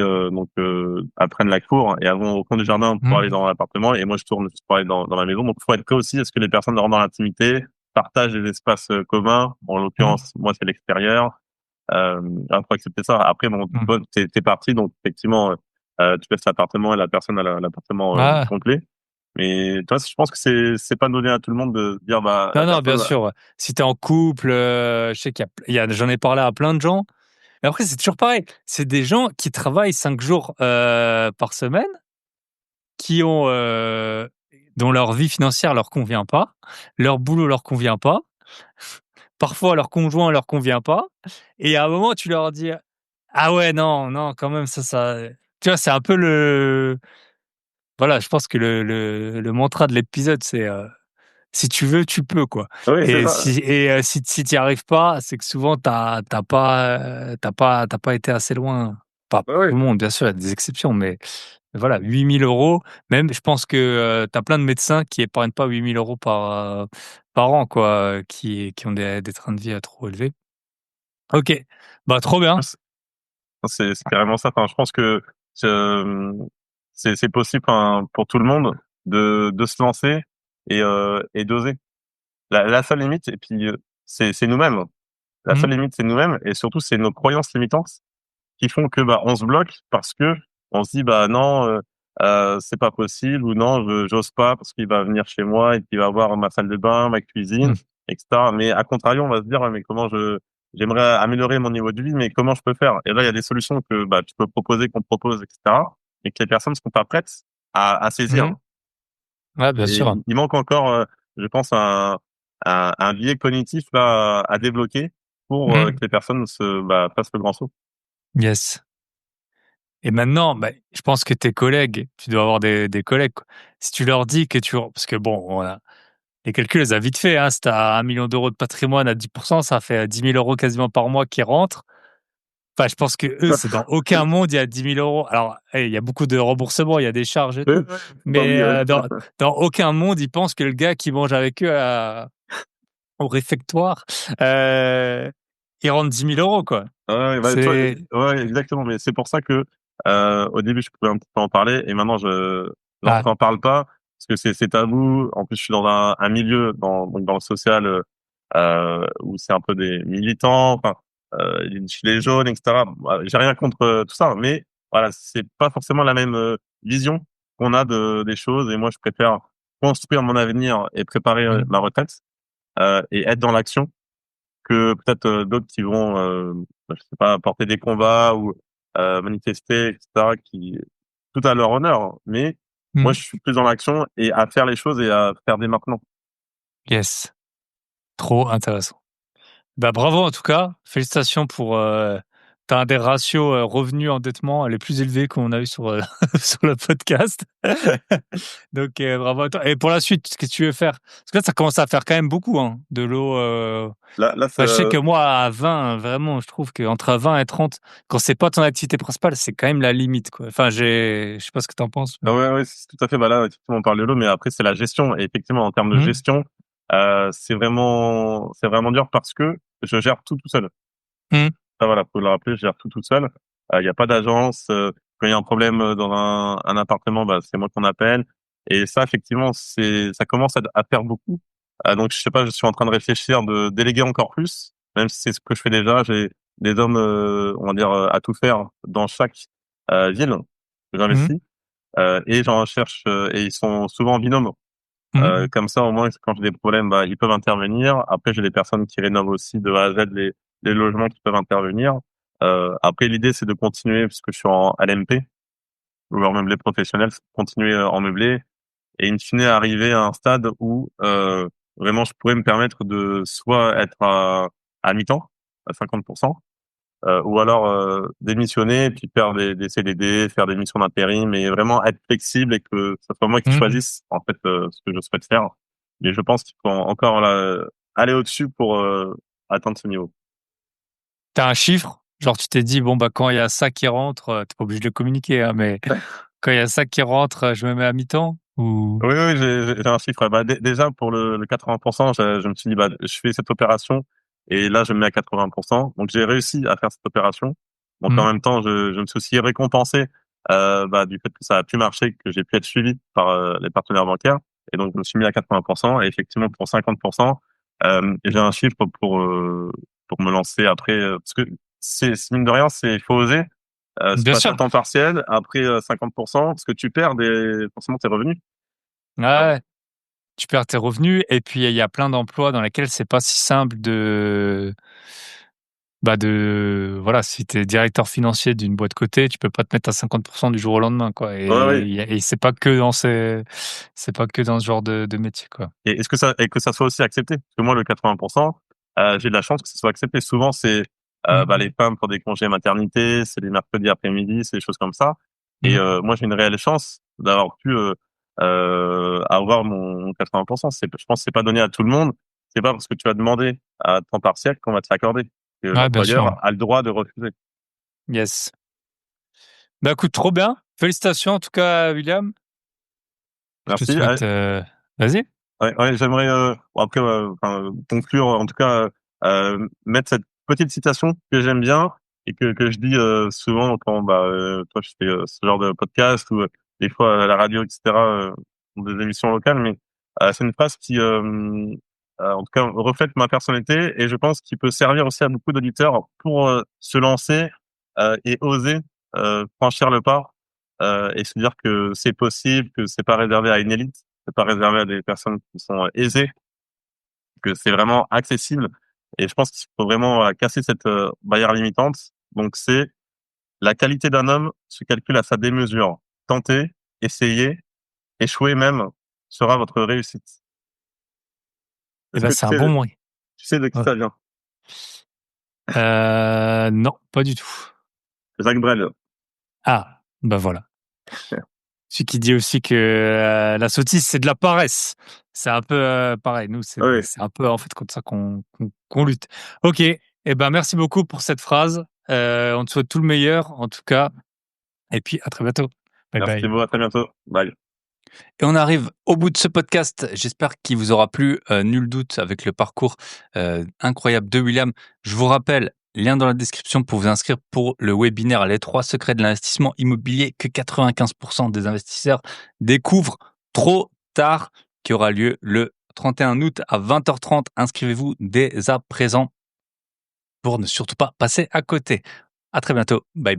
apprennent la cour et vont au fond du jardin pour aller Mmh. dans l'appartement. Et moi, je tourne juste pour aller dans la maison. Donc, faut être prêt aussi à ce que les personnes rentrent dans l'intimité, partagent des espaces communs. En Mmh. l'occurrence, moi, c'est l'extérieur. Il faut accepter ça. Après, bon, Mmh. toi, t'es parti, donc effectivement, tu laisses l'appartement et la personne a l'appartement Ah. complet. Mais toi, je pense que c'est pas donné à tout le monde de dire bah la Non, non, personne. bien sûr, ouais. Si t'es en couple, je sais qu'il y a j'en ai parlé à plein de gens. Mais après, c'est toujours pareil. C'est des gens qui travaillent 5 jours, par semaine, qui ont, dont leur vie financière leur convient pas, leur boulot leur convient pas, parfois leur conjoint leur convient pas et à un moment, tu leur dis: «Ah ouais, non, non, quand même, ça» tu vois? C'est un peu le voilà, je pense que le mantra de l'épisode, c'est, si tu veux, tu peux, quoi. Oui, c'est Et ça. si tu y arrives pas, c'est que souvent t'as pas été assez loin. Pas Oui, oui. tout le monde, bien sûr, il y a des exceptions, mais voilà, 8 000 €, même je pense que, tu as plein de médecins qui épargnent pas 8 000 € par an, quoi, qui ont des trains de vie, trop élevés. OK, bah, trop bien. C'est carrément ça. Enfin, je pense que c'est possible, enfin, pour tout le monde de se lancer et d'oser. La seule limite, et puis c'est nous-mêmes. La Mmh, seule limite, c'est nous-mêmes, et surtout c'est nos croyances limitantes qui font que bah on se bloque parce que on se dit bah non, c'est pas possible, ou non, j'ose pas parce qu'il va venir chez moi et qu'il va voir ma salle de bain, ma cuisine, mmh, etc. Mais à contrario, on va se dire ouais, mais comment j'aimerais améliorer mon niveau de vie, mais comment je peux faire? Et là, il y a des solutions que bah tu peux proposer, qu'on propose, etc. Et que les personnes sont pas prêtes à mmh. saisir. Ouais, bien Et sûr. il manque encore, je pense, un biais cognitif là à débloquer pour que Mmh. les personnes fassent le grand saut. Yes. Et maintenant, bah, je pense que tes collègues, tu dois avoir des collègues, quoi. Si tu leur dis que tu parce que bon, voilà, les calculs, les a vite fait, hein. Si tu as 1 000 000 € de patrimoine à 10 ça fait 10 000 € quasiment par mois qui rentrent. Enfin, je pense que eux, c'est dans aucun monde, il y a 10 000 €. Alors, il y a beaucoup de remboursements, il y a des charges et Oui, tout, oui, bah mais oui, ouais. dans aucun monde, ils pensent que le gars qui mange avec eux au réfectoire, heu, il rentre 10 000 €, quoi. Ouais, bah, tu vois, C'est ouais, exactement. Mais c'est pour ça que au début, je pouvais un petit peu en parler, et maintenant, j'en ah, n'en parle pas parce que c'est tabou. En plus, je suis dans un milieu donc dans le social où c'est un peu des militants, enfin, les gilets jaunes, etc. Bah, j'ai rien contre tout ça, mais voilà, c'est pas forcément la même vision qu'on a des choses. Et moi, je préfère construire mon avenir et préparer mmh, ma retraite et être dans l'action, que peut-être d'autres qui vont, je sais pas, porter des combats ou manifester, etc., qui tout à leur honneur, hein. Mais moi, mmh, je suis plus dans l'action et à faire les choses et à faire dès maintenant. yes, trop intéressant. Bah, bravo en tout cas, félicitations pour, tu des ratios, revenus-endettement les plus élevés qu'on a eu sur, sur le podcast. Donc, bravo à toi et pour la suite, qu'est-ce que tu veux faire? Parce que là, ça commence à faire quand même beaucoup, hein, de l'eau, Là, enfin, c'est, je sais que moi à 20, vraiment, je trouve qu'entre 20 et 30, quand c'est pas ton activité principale, c'est quand même la limite, quoi. Enfin, je sais pas ce que tu en penses, mais ouais, ouais, c'est tout à fait. Bah là, effectivement, on parle de l'eau, mais après, c'est la gestion. Et effectivement, en termes de mmh, gestion, c'est vraiment dur parce que je gère tout seul. mmh, Ça, voilà, faut le rappeler, je gère tout seul. Il y a pas d'agence. Quand il y a un problème dans un appartement, bah, c'est moi qu'on appelle. Et ça, effectivement, ça commence à faire beaucoup. Donc, je sais pas, je suis en train de réfléchir de déléguer encore plus, même si c'est ce que je fais déjà. J'ai des hommes, on va dire, à tout faire dans chaque ville que mmh, j'investis. Et j'en cherche, et ils sont souvent en binôme. mmh, Comme ça, au moins, quand j'ai des problèmes, bah, ils peuvent intervenir. Après, j'ai des personnes qui rénovent aussi de A à Z les logements qui peuvent intervenir. Après, l'idée, c'est de continuer puisque je suis en LMP. ou en meublé professionnel, continuer en meublé et in fine arriver à un stade où vraiment je pourrais me permettre de soit être à mi-temps, à 50%, ou alors démissionner et puis faire des CDD, faire des missions d'intérim et vraiment être flexible et que ce soit moi qui Mhm. choisisse en fait ce que je souhaite faire. Mais je pense qu'il faut encore là, aller au-dessus pour atteindre ce niveau. T'as un chiffre? Genre, tu t'es dit, bon, bah, quand il y a ça qui rentre, t'es pas obligé de le communiquer, hein, mais quand il y a ça qui rentre, je me mets à mi-temps ou? Oui, oui, j'ai un chiffre. Bah, déjà pour le 80%, je me suis dit bah je fais cette opération et là je me mets à 80%. Donc j'ai réussi à faire cette opération. Donc en Mmh. même temps, je me suis aussi récompensé bah, du fait que ça a pu marcher, que j'ai pu être suivi par les partenaires bancaires. Et donc je me suis mis à 80%. Et effectivement pour 50%, j'ai un chiffre pour me lancer après parce que c'est mine de rien, il faut oser. C'est Bien passer sûr. à temps partiel après 50%, parce que tu perds forcément tes revenus. Ouais, ouais. Tu perds tes revenus et puis il y a plein d'emplois dans lesquels c'est pas si simple de bah, voilà, si tu es directeur financier d'une boîte cotée, tu peux pas te mettre à 50 du jour au lendemain, quoi Ouais, ouais. et c'est pas que dans ce genre de métier, quoi. Et que ça soit aussi accepté. Parce que moi, le 80%, j'ai de la chance que ce soit accepté. Souvent, c'est bah, Mmh. les femmes pour des congés maternité, c'est les mercredis après-midi, c'est des choses comme ça. Et Mmh. moi, j'ai une réelle chance d'avoir pu avoir mon 80%. Je pense que c'est pas donné à tout le monde. C'est pas parce que tu vas demander à temps partiel qu'on va te l'accorder. Que Ouais, bien sûr. l'employeur a le droit de refuser. Yes. Bah, écoute, trop bien. Félicitations en tout cas, William. Je te Merci. souhaite, vas-y? Ouais, ouais, j'aimerais bon après enfin, conclure en tout cas mettre cette petite citation que j'aime bien et que je dis souvent quand bah toi je fais ce genre de podcast ou des fois à la radio etc dans des émissions locales mais c'est une phrase qui en tout cas reflète ma personnalité et je pense qu'il peut servir aussi à beaucoup d'auditeurs pour se lancer et oser franchir le pas et se dire que c'est possible, que c'est pas réservé à une élite, c'est pas réservé à des personnes qui sont aisées, que c'est vraiment accessible. Et je pense qu'il faut vraiment casser cette barrière limitante. Donc c'est la qualité d'un homme se calcule à sa démesure. Tentez, essayez, échouer même sera votre réussite. Eh Est-ce ben, que c'est un bon moyen. tu sais de qui Ouais. ça vient? Non, pas du tout. Jacques Brel. Ah, bah, voilà. Celui qui dit aussi que, la sottise, c'est de la paresse. C'est un peu, pareil. Nous, Oui, c'est un peu, en fait, contre ça qu'on lutte. OK et ben, merci beaucoup pour cette phrase. On te souhaite tout le meilleur, en tout cas et puis à très bientôt. Bye merci bye. beaucoup, à très bientôt. Bye. Et on arrive au bout de ce podcast. J'espère qu'il vous aura plu, nul doute avec le parcours, incroyable de William. Je vous rappelle, lien dans la description pour vous inscrire pour le webinaire «Les 3 secrets de l'investissement immobilier» que 95 des investisseurs découvrent trop tard, qui aura lieu le 31 août à 20h30. Inscrivez-vous dès à présent pour ne surtout pas passer à côté. À très bientôt. Bye bye.